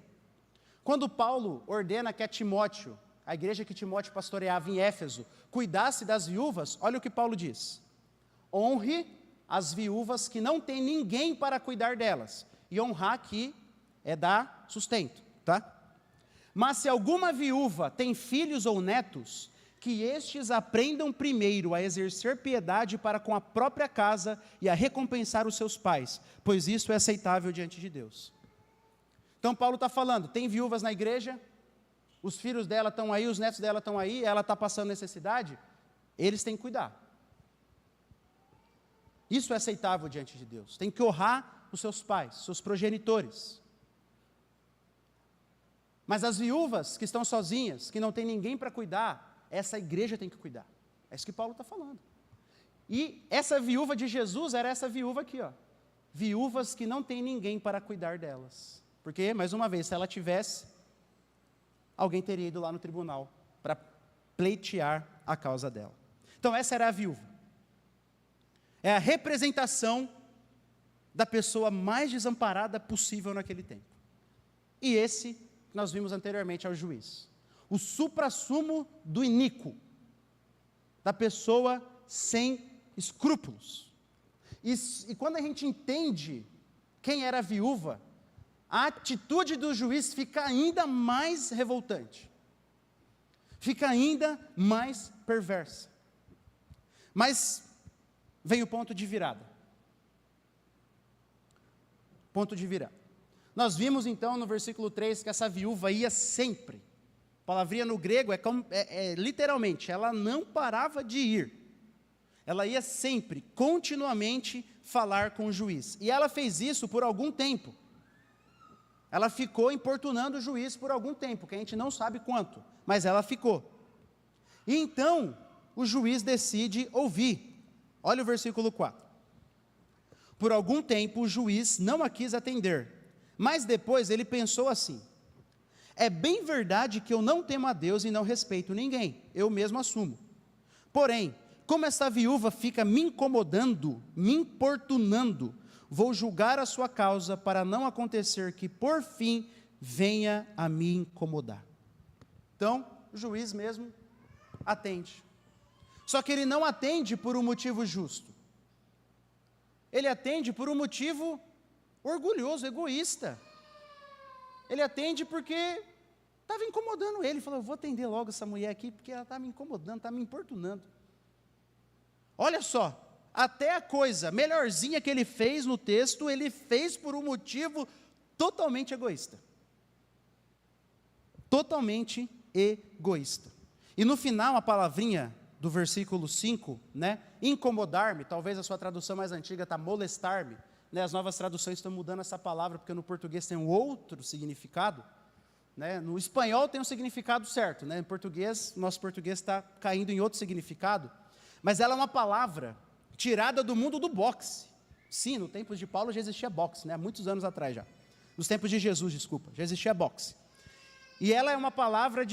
quando Paulo ordena que a Timóteo, a igreja que Timóteo pastoreava em Éfeso, cuidasse das viúvas, olha o que Paulo diz: honre as viúvas que não têm ninguém para cuidar delas. E honrar aqui é dar sustento, tá? Mas se alguma viúva tem filhos ou netos, que estes aprendam primeiro a exercer piedade para com a própria casa e a recompensar os seus pais, pois isso é aceitável diante de Deus. Então Paulo está falando, tem viúvas na igreja, os filhos dela estão aí, os netos dela estão aí, ela está passando necessidade, eles têm que cuidar. Isso é aceitável diante de Deus. Tem que honrar os seus pais, seus progenitores. Mas as viúvas que estão sozinhas, que não tem ninguém para cuidar, essa igreja tem que cuidar. É isso que Paulo está falando. E essa viúva de Jesus era essa viúva aqui, ó. Viúvas que não tem ninguém para cuidar delas. Porque, mais uma vez, se ela tivesse, alguém teria ido lá no tribunal para pleitear a causa dela. Então essa era a viúva. É a representação da pessoa mais desamparada possível naquele tempo. E esse, nós vimos anteriormente, é o juiz. O suprassumo do iníquo, da pessoa sem escrúpulos. E quando a gente entende quem era a viúva, a atitude do juiz fica ainda mais revoltante. Fica ainda mais perversa. Mas vem o ponto de virada. Ponto de virada. Nós vimos então no versículo 3 que essa viúva ia sempre. A palavrinha no grego é literalmente, ela não parava de ir. Ela ia sempre, continuamente, falar com o juiz. E ela fez isso por algum tempo. Ela ficou importunando o juiz por algum tempo, que a gente não sabe quanto, mas ela ficou. E então, o juiz decide ouvir. Olha o versículo 4. Por algum tempo, o juiz não a quis atender, mas depois ele pensou assim: é bem verdade que eu não temo a Deus e não respeito ninguém, eu mesmo assumo. Porém, como essa viúva fica me incomodando, me importunando, vou julgar a sua causa para não acontecer que, por fim, venha a me incomodar. Então, o juiz mesmo atende. Só que ele não atende por um motivo justo. Ele atende por um motivo orgulhoso, egoísta. Ele atende porque estava incomodando ele. Ele falou, eu vou atender logo essa mulher aqui, porque ela está me incomodando, está me importunando. Olha só. Até a coisa melhorzinha que ele fez no texto, ele fez por um motivo totalmente egoísta. Totalmente egoísta. E no final, a palavrinha do versículo 5, né, incomodar-me, talvez a sua tradução mais antiga está molestar-me, né, as novas traduções estão mudando essa palavra, porque no português tem um outro significado, né, no espanhol tem um significado certo, né, em português, nosso português está caindo em outro significado, mas ela é uma palavra tirada do mundo do boxe. Sim, no tempo de Paulo já existia boxe, né? Há muitos anos atrás já. Nos tempos de Jesus, desculpa, já existia boxe. E ela é uma palavra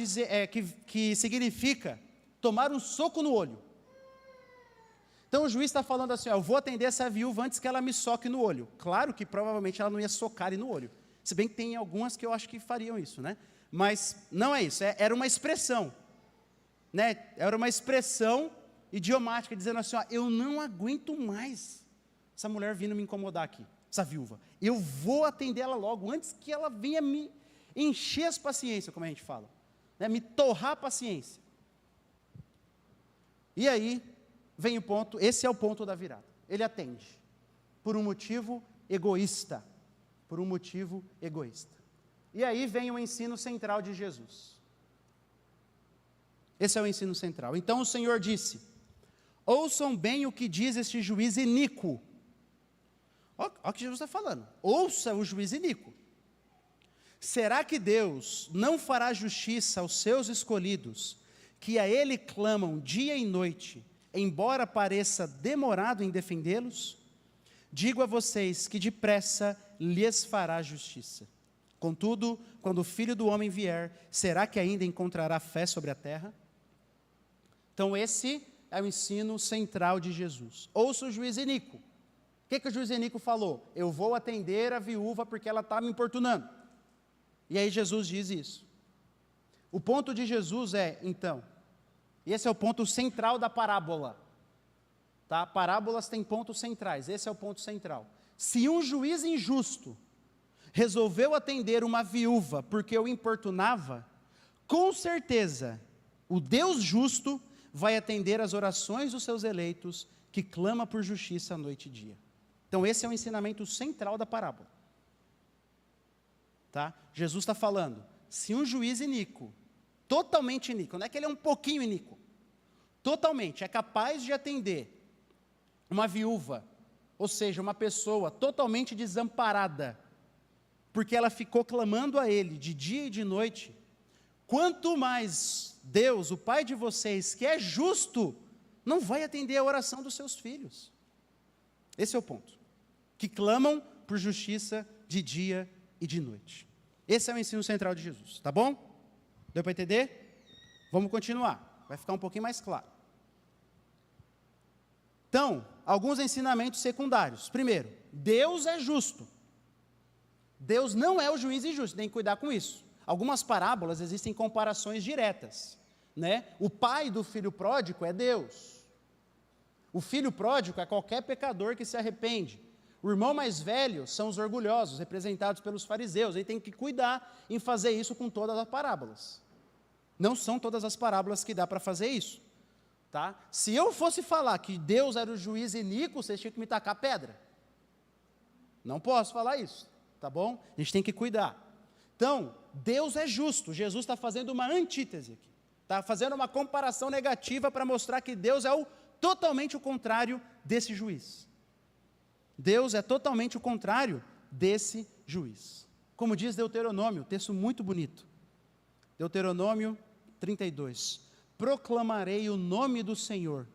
que significa tomar um soco no olho. Então o juiz está falando assim, ó, eu vou atender essa viúva antes que ela me soque no olho. Claro que provavelmente ela não ia socar ele no olho. Se bem que tem algumas que eu acho que fariam isso, né? Mas não é isso, era uma expressão. Né? Era uma expressão idiomática, dizendo assim, ó, eu não aguento mais essa mulher vindo me incomodar aqui, essa viúva. Eu vou atender ela logo, antes que ela venha me encher as paciências, como a gente fala. Né? Me torrar a paciência. E aí, vem o ponto, esse é o ponto da virada. Ele atende, por um motivo egoísta. Por um motivo egoísta. E aí vem o ensino central de Jesus. Esse é o ensino central. Então o Senhor disse: ouçam bem o que diz este juiz iníquo. Olha o que Jesus está falando. Ouça o juiz iníquo. Será que Deus não fará justiça aos seus escolhidos, que a Ele clamam dia e noite, embora pareça demorado em defendê-los? Digo a vocês que depressa lhes fará justiça. Contudo, quando o Filho do Homem vier, será que ainda encontrará fé sobre a terra? Então esse é o ensino central de Jesus. Ouça o juiz iníquo. O que o juiz iníquo falou? Eu vou atender a viúva porque ela está me importunando. E aí Jesus diz isso. O ponto de Jesus é, então, e esse é o ponto central da parábola. Tá? Parábolas têm pontos centrais, esse é o ponto central. Se um juiz injusto resolveu atender uma viúva porque o importunava, com certeza o Deus justo vai atender as orações dos seus eleitos, que clama por justiça noite e dia. Então esse é o ensinamento central da parábola. Tá? Jesus está falando, se um juiz iníquo, totalmente iníquo, não é que ele é um pouquinho iníquo, totalmente, é capaz de atender uma viúva, ou seja, uma pessoa totalmente desamparada, porque ela ficou clamando a Ele de dia e de noite, quanto mais Deus, o Pai de vocês, que é justo, não vai atender a oração dos seus filhos. Esse é o ponto. Que clamam por justiça de dia e de noite. Esse é o ensino central de Jesus, tá bom? Deu para entender? Vamos continuar, vai ficar um pouquinho mais claro. Então, alguns ensinamentos secundários. Primeiro, Deus é justo. Deus não é o juiz injusto, tem que cuidar com isso. Algumas parábolas existem comparações diretas, né? O pai do filho pródigo é Deus. O filho pródigo é qualquer pecador que se arrepende. O irmão mais velho são os orgulhosos, representados pelos fariseus. Ele tem que cuidar em fazer isso com todas as parábolas. Não são todas as parábolas que dá para fazer isso. Tá? Se eu fosse falar que Deus era o juiz iníquo, vocês tinham que me tacar pedra. Não posso falar isso, tá bom? A gente tem que cuidar. Então, Deus é justo. Jesus está fazendo uma antítese aqui. Está fazendo uma comparação negativa para mostrar que Deus é totalmente o contrário desse juiz. Deus é totalmente o contrário desse juiz. Como diz Deuteronômio, texto muito bonito. Deuteronômio 32. Proclamarei o nome do Senhor.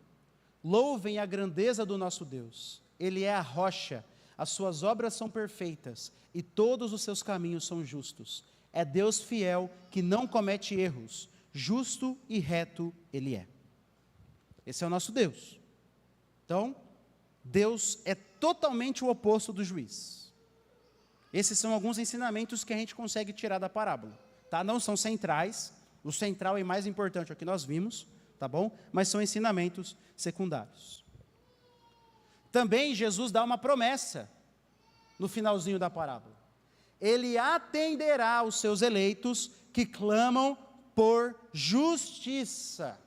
Louvem a grandeza do nosso Deus. Ele é a rocha, as suas obras são perfeitas e todos os seus caminhos são justos. É Deus fiel que não comete erros, justo e reto Ele é. Esse é o nosso Deus. Então, Deus é totalmente o oposto do juiz. Esses são alguns ensinamentos que a gente consegue tirar da parábola. Tá? Não são centrais, o central e mais importante é o que nós vimos, tá bom? Mas são ensinamentos secundários. Também Jesus dá uma promessa no finalzinho da parábola. Ele atenderá os seus eleitos que clamam por justiça.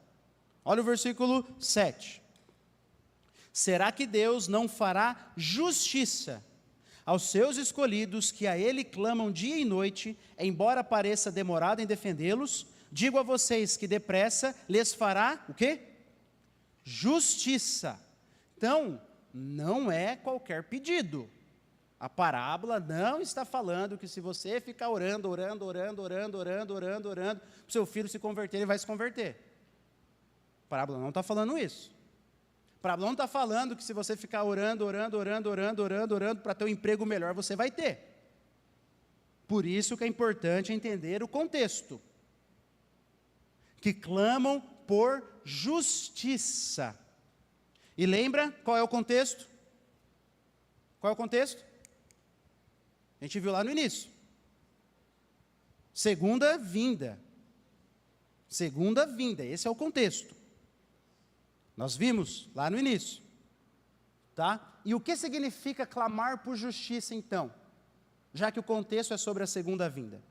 Olha o versículo 7. Será que Deus não fará justiça aos seus escolhidos que a Ele clamam dia e noite, embora pareça demorado em defendê-los? Digo a vocês que depressa lhes fará o quê? Justiça. Então, não é qualquer pedido. A parábola não está falando que se você ficar orando, para o seu filho se converter, ele vai se converter. A parábola não está falando isso. A parábola não está falando que se você ficar orando, para ter um emprego melhor, você vai ter. Por isso que é importante entender o contexto. Que clamam por justiça. E lembra qual é o contexto? Qual é o contexto? A gente viu lá no início. Segunda vinda. Segunda vinda, esse é o contexto. Nós vimos lá no início. Tá? E o que significa clamar por justiça então? Já que o contexto é sobre a segunda vinda.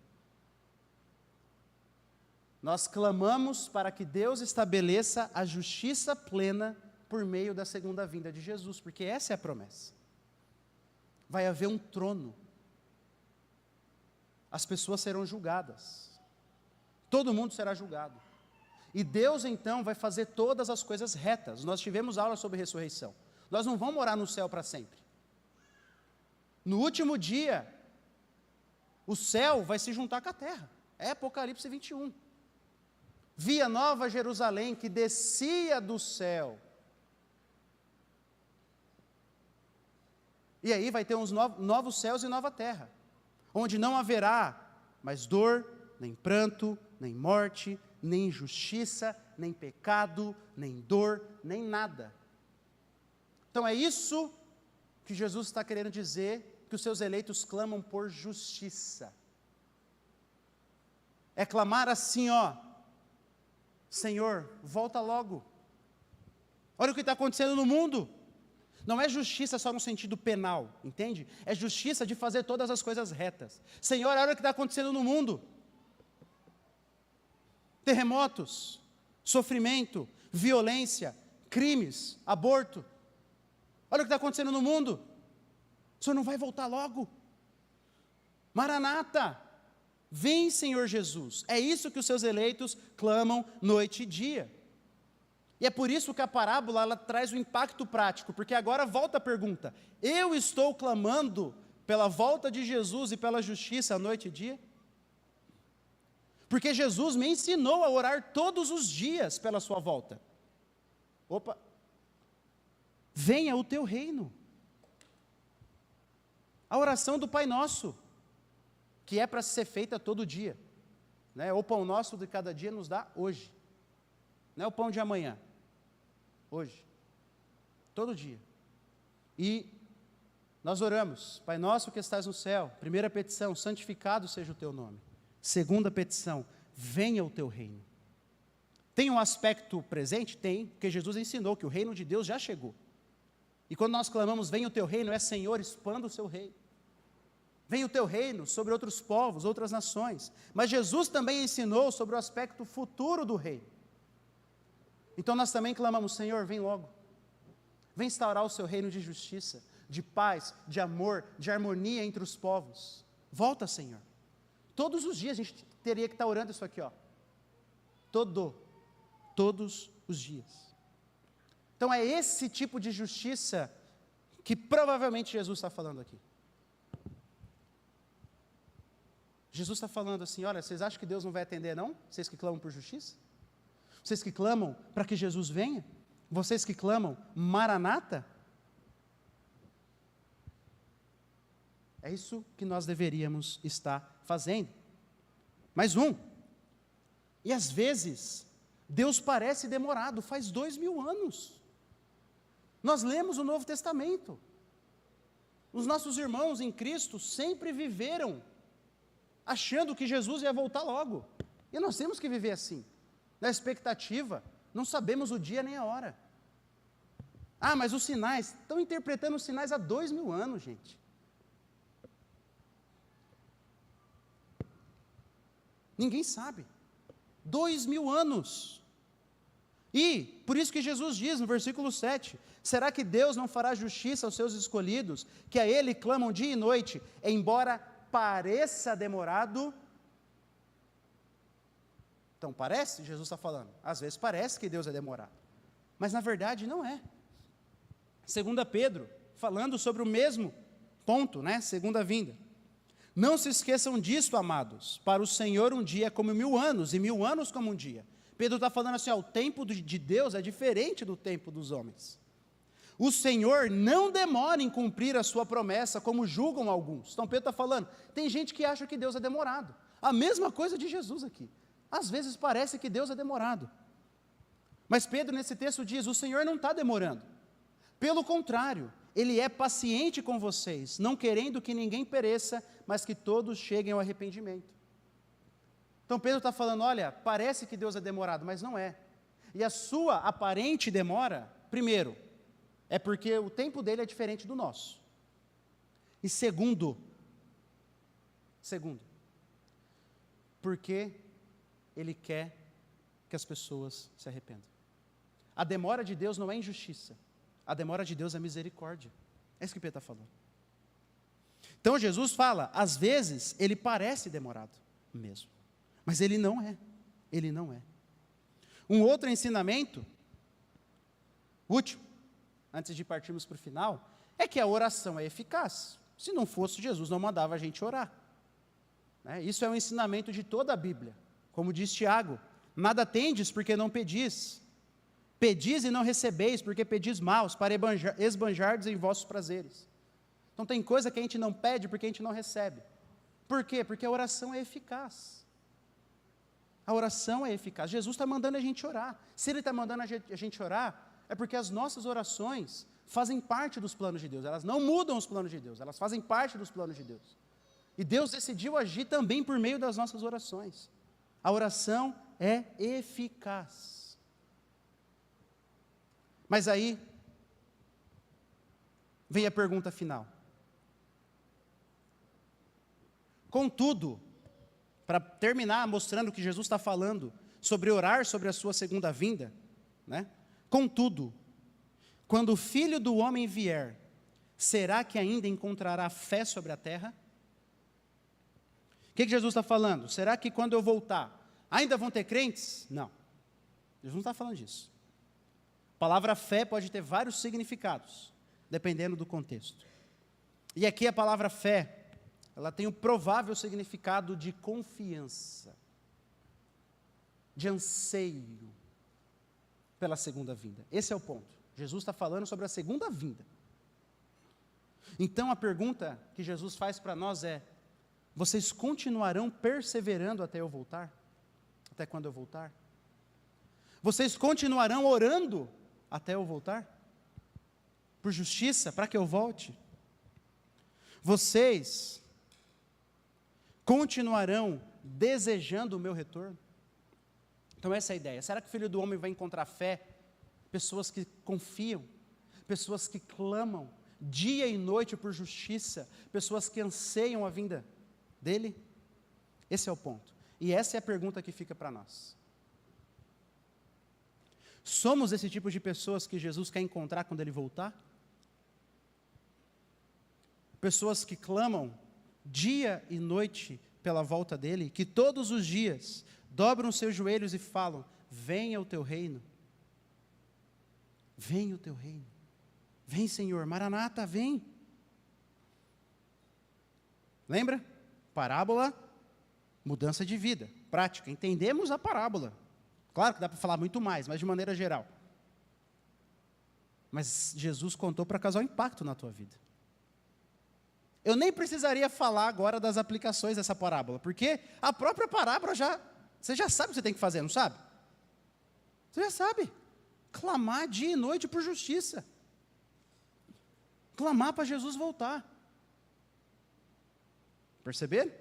Nós clamamos para que Deus estabeleça a justiça plena por meio da segunda vinda de Jesus, porque essa é a promessa. Vai haver um trono. As pessoas serão julgadas. Todo mundo será julgado. E Deus então vai fazer todas as coisas retas. Nós tivemos aula sobre ressurreição. Nós não vamos morar no céu para sempre. No último dia, o céu vai se juntar com a terra. É Apocalipse 21. Vi a nova Jerusalém que descia do céu. E aí vai ter uns novos céus e nova terra, onde não haverá mais dor, nem pranto, nem morte, nem injustiça, nem pecado, nem dor, nem nada. Então é isso que Jesus está querendo dizer, que os seus eleitos clamam por justiça. É clamar assim, ó, Senhor, volta logo. Olha o que está acontecendo no mundo. Não é justiça só no sentido penal, entende? É justiça de fazer todas as coisas retas. Senhor, olha o que está acontecendo no mundo. Terremotos, sofrimento, violência, crimes, aborto. Olha o que está acontecendo no mundo. O Senhor não vai voltar logo? Maranata, vem Senhor Jesus. É isso que os seus eleitos clamam noite e dia. E é por isso que a parábola ela traz o impacto prático, porque agora volta a pergunta: eu estou clamando pela volta de Jesus e pela justiça noite e dia? Porque Jesus me ensinou a orar todos os dias pela sua volta. Opa! Venha o teu reino. A oração do Pai Nosso, que é para ser feita todo dia, né? O pão nosso de cada dia nos dá hoje, não é o pão de amanhã, hoje, todo dia. E nós oramos, Pai Nosso que estás no céu, primeira petição, santificado seja o teu nome. Segunda petição, venha o teu reino. Tem um aspecto presente? Tem, porque Jesus ensinou que o reino de Deus já chegou. E quando nós clamamos, venha o teu reino, é Senhor, expanda o seu reino. Venha o teu reino sobre outros povos, outras nações. Mas Jesus também ensinou sobre o aspecto futuro do reino. Então nós também clamamos, Senhor, vem logo. Vem instaurar o seu reino de justiça, de paz, de amor, de harmonia entre os povos. Volta, Senhor. Todos os dias a gente teria que estar orando isso aqui, ó. Todos os dias. Então é esse tipo de justiça que provavelmente Jesus está falando aqui. Jesus está falando assim, olha, vocês acham que Deus não vai atender não? Vocês que clamam por justiça? Vocês que clamam para que Jesus venha? Vocês que clamam, Maranata? É isso que nós deveríamos estar fazendo. Mais um. E às vezes, Deus parece demorado, faz 2000 anos. Nós lemos o Novo Testamento. Os nossos irmãos em Cristo sempre viveram achando que Jesus ia voltar logo. E nós temos que viver assim, na expectativa, não sabemos o dia nem a hora. Ah, mas os sinais, estão interpretando os sinais há 2000 anos, gente. Ninguém sabe. 2000 anos. E, por isso que Jesus diz no versículo 7, será que Deus não fará justiça aos seus escolhidos, que a Ele clamam dia e noite, embora pareça demorado? Então parece, Jesus está falando, às vezes parece que Deus é demorado, mas na verdade não é. 2 Pedro, falando sobre o mesmo ponto, né? Segunda vinda. Não se esqueçam disto, amados, para o Senhor um dia é como 1000 anos, e 1000 anos como um dia. Pedro está falando assim, ó, o tempo de Deus é diferente do tempo dos homens. O Senhor não demora em cumprir a sua promessa, como julgam alguns. Então Pedro está falando, tem gente que acha que Deus é demorado. A mesma coisa de Jesus aqui. Às vezes parece que Deus é demorado. Mas Pedro nesse texto diz, o Senhor não está demorando. Pelo contrário, Ele é paciente com vocês, não querendo que ninguém pereça, mas que todos cheguem ao arrependimento. Então Pedro está falando, olha, parece que Deus é demorado, mas não é. E a sua aparente demora, primeiro, é porque o tempo dele é diferente do nosso. E segundo, porque Ele quer que as pessoas se arrependam. A demora de Deus não é injustiça, a demora de Deus é misericórdia. É isso que Pedro está falando. Então Jesus fala, às vezes Ele parece demorado mesmo, mas Ele não é. Um outro ensinamento útil, antes de partirmos para o final, é que a oração é eficaz. Se não fosse, Jesus não mandava a gente orar. Isso é um ensinamento de toda a Bíblia. Como diz Tiago, nada tendes porque não pedis. Pedis e não recebeis, porque pedis maus, para esbanjardes em vossos prazeres. Então tem coisa que a gente não pede porque a gente não recebe. Por quê? Porque a oração é eficaz. A oração é eficaz. Jesus está mandando a gente orar. Se Ele está mandando a gente orar, é porque as nossas orações fazem parte dos planos de Deus. Elas não mudam os planos de Deus, elas fazem parte dos planos de Deus. E Deus decidiu agir também por meio das nossas orações. A oração é eficaz. Mas aí, vem a pergunta final. Contudo, para terminar mostrando que Jesus está falando sobre orar sobre a sua segunda vinda, contudo, quando o Filho do Homem vier, será que ainda encontrará fé sobre a terra? O que Jesus está falando? Será que quando eu voltar, ainda vão ter crentes? Não, Jesus não está falando disso. A palavra fé pode ter vários significados, dependendo do contexto. E aqui a palavra fé, ela tem o provável significado de confiança, de anseio pela segunda vinda. Esse é o ponto. Jesus está falando sobre a segunda vinda. Então a pergunta que Jesus faz para nós é: vocês continuarão perseverando até eu voltar? Até quando eu voltar? Vocês continuarão orando até eu voltar? Por justiça, para que eu volte? Vocês continuarão desejando o meu retorno? Então essa é a ideia. Será que o Filho do Homem vai encontrar fé? Pessoas que confiam, pessoas que clamam dia e noite por justiça, pessoas que anseiam a vinda dele? Esse é o ponto. E essa é a pergunta que fica para nós. Somos esse tipo de pessoas que Jesus quer encontrar quando Ele voltar? Pessoas que clamam dia e noite pela volta dEle, que todos os dias dobram os seus joelhos e falam: venha o teu reino, venha o teu reino, vem Senhor, Maranata, vem. Lembra? Parábola, mudança de vida, prática, entendemos a parábola. Claro que dá para falar muito mais, mas de maneira geral. Mas Jesus contou para causar um impacto na tua vida. Eu nem precisaria falar agora das aplicações dessa parábola, porque a própria parábola você já sabe o que você tem que fazer, não sabe? Você já sabe. Clamar dia e noite por justiça. Clamar para Jesus voltar. Perceberam?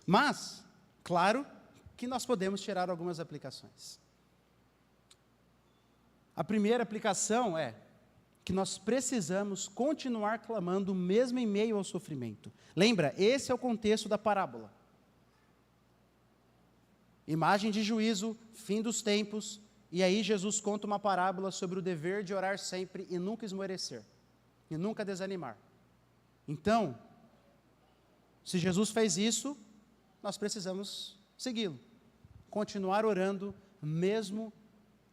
Mas, claro, que nós podemos tirar algumas aplicações. A primeira aplicação é que nós precisamos continuar clamando mesmo em meio ao sofrimento. Lembra, esse é o contexto da parábola. Imagem de juízo, fim dos tempos, e aí Jesus conta uma parábola sobre o dever de orar sempre e nunca esmorecer, e nunca desanimar. Então, se Jesus fez isso, nós precisamos segui-lo. Continuar orando, mesmo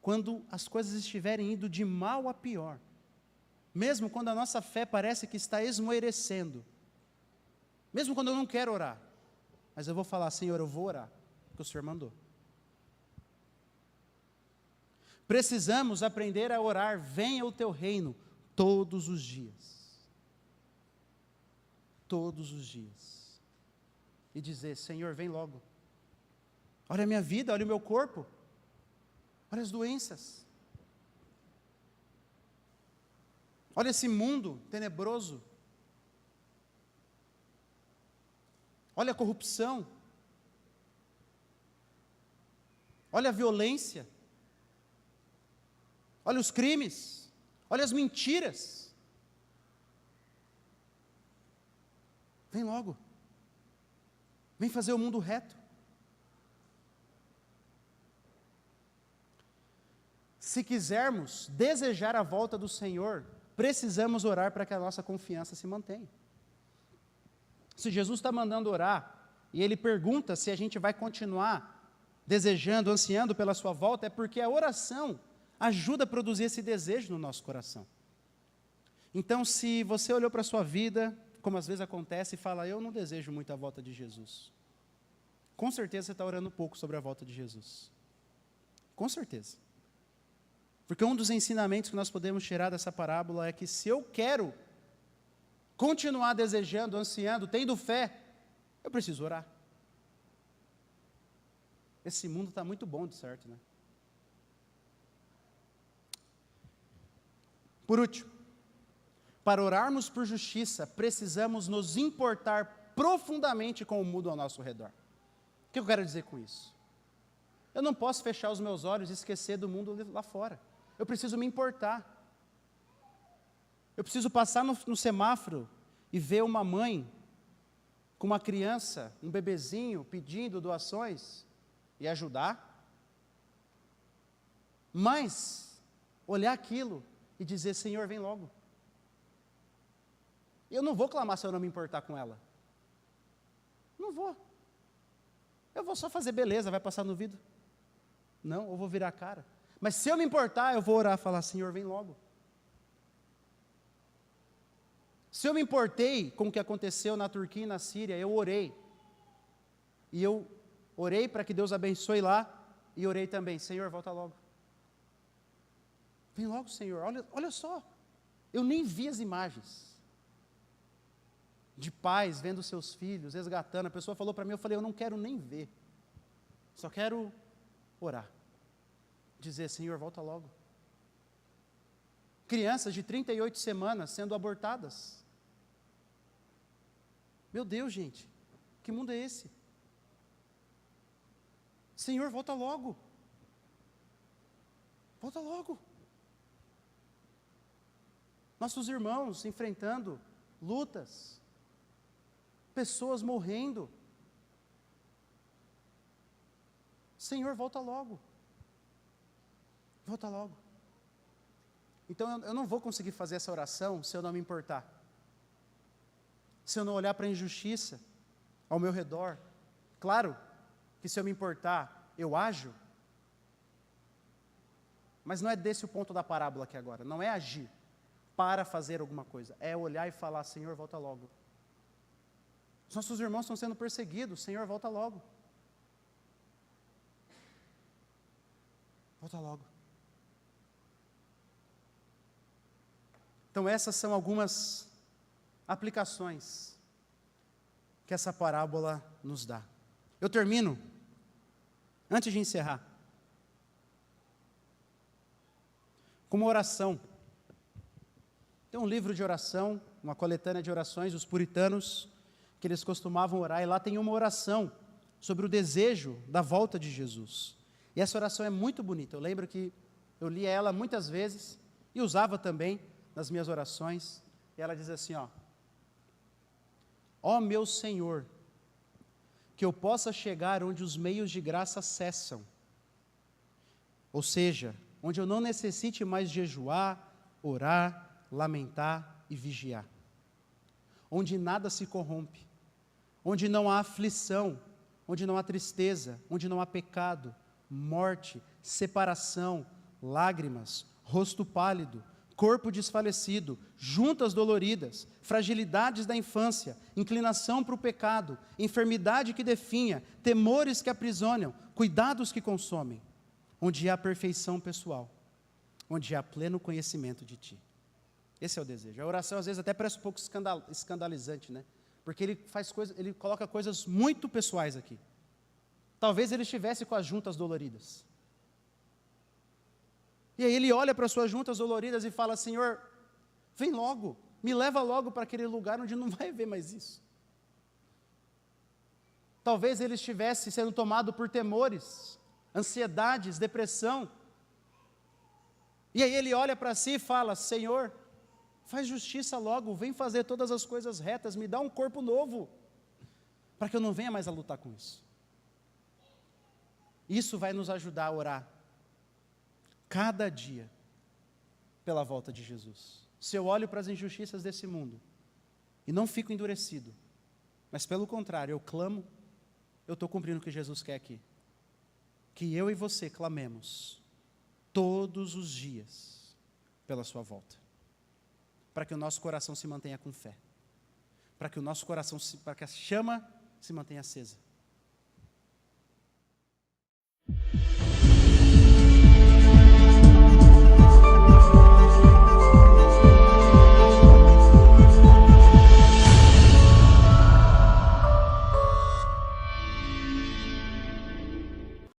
quando as coisas estiverem indo de mal a pior. Mesmo quando a nossa fé parece que está esmorecendo. Mesmo quando eu não quero orar. Mas eu vou falar: Senhor, eu vou orar, porque o Senhor mandou. Precisamos aprender a orar: venha o teu reino, todos os dias. Todos os dias. E dizer: Senhor, vem logo. Olha a minha vida, olha o meu corpo, olha as doenças, olha esse mundo tenebroso, olha a corrupção, olha a violência, olha os crimes, olha as mentiras. Vem logo, vem fazer o mundo reto. Se quisermos desejar a volta do Senhor, precisamos orar para que a nossa confiança se mantenha. Se Jesus está mandando orar, e Ele pergunta se a gente vai continuar desejando, ansiando pela sua volta, é porque a oração ajuda a produzir esse desejo no nosso coração. Então, se você olhou para a sua vida, como às vezes acontece, e fala, eu não desejo muito a volta de Jesus, com certeza você está orando pouco sobre a volta de Jesus. Com certeza. Porque um dos ensinamentos que nós podemos tirar dessa parábola é que se eu quero continuar desejando, ansiando, tendo fé, eu preciso orar. Esse mundo está muito bom de certo, né? Por último, para orarmos por justiça, precisamos nos importar profundamente com o mundo ao nosso redor. O que eu quero dizer com isso? Eu não posso fechar os meus olhos e esquecer do mundo lá fora. Eu preciso me importar. Eu preciso passar no semáforo e ver uma mãe com uma criança, um bebezinho, pedindo doações e ajudar. Mas, olhar aquilo e dizer, Senhor, vem logo. Eu não vou clamar se eu não me importar com ela. Não vou. Eu vou só fazer beleza, vai passar no vidro. Não, eu vou virar a cara. Mas se eu me importar, eu vou orar e falar, Senhor, vem logo. Se eu me importei com o que aconteceu na Turquia e na Síria, eu orei. E eu orei para que Deus abençoe lá, e orei também, Senhor, volta logo. Vem logo, Senhor, olha só. Eu nem vi as imagens de pais vendo seus filhos, resgatando. A pessoa falou para mim, eu falei, eu não quero nem ver. Só quero orar. Dizer, Senhor, volta logo. Crianças de 38 semanas sendo abortadas. Meu Deus, gente, que mundo é esse? Senhor, volta logo. Volta logo. Nossos irmãos enfrentando lutas, pessoas morrendo. Senhor, volta logo. Volta logo. Então eu não vou conseguir fazer essa oração se eu não me importar. Se eu não olhar para a injustiça ao meu redor. Claro que se eu me importar, eu ajo. Mas não é desse o ponto da parábola aqui agora. Não é agir para fazer alguma coisa. É olhar e falar, Senhor, volta logo. Os nossos irmãos estão sendo perseguidos. Senhor, volta logo. Volta logo. Então essas são algumas aplicações que essa parábola nos dá. Eu termino, antes de encerrar, com uma oração. Tem um livro de oração, uma coletânea de orações, os puritanos, que eles costumavam orar, e lá tem uma oração sobre o desejo da volta de Jesus. E essa oração é muito bonita. Eu lembro que eu lia ela muitas vezes e usava também nas minhas orações. E ela diz assim, ó meu Senhor, que eu possa chegar onde os meios de graça cessam. Ou seja, onde eu não necessite mais jejuar, orar, lamentar e vigiar. Onde nada se corrompe. Onde não há aflição, onde não há tristeza, onde não há pecado, morte, separação, lágrimas, rosto pálido, corpo desfalecido, juntas doloridas, fragilidades da infância, inclinação para o pecado, enfermidade que definha, temores que aprisionam, cuidados que consomem, onde há perfeição pessoal, onde há pleno conhecimento de Ti. Esse é o desejo. A oração às vezes até parece um pouco escandalizante, né? Porque ele coloca coisas muito pessoais aqui. Talvez ele estivesse com as juntas doloridas. E aí ele olha para as suas juntas doloridas e fala, Senhor, vem logo, me leva logo para aquele lugar onde não vai haver mais isso. Talvez ele estivesse sendo tomado por temores, ansiedades, depressão. E aí ele olha para si e fala, Senhor, faz justiça logo, vem fazer todas as coisas retas, me dá um corpo novo, para que eu não venha mais a lutar com isso. Isso vai nos ajudar a orar cada dia pela volta de Jesus. Se eu olho para as injustiças desse mundo e não fico endurecido, mas pelo contrário, eu clamo, eu estou cumprindo o que Jesus quer aqui. que eu e você clamemos todos os dias pela sua volta, para que o nosso coração se mantenha com fé, para que o nosso coração, para que a chama se mantenha acesa.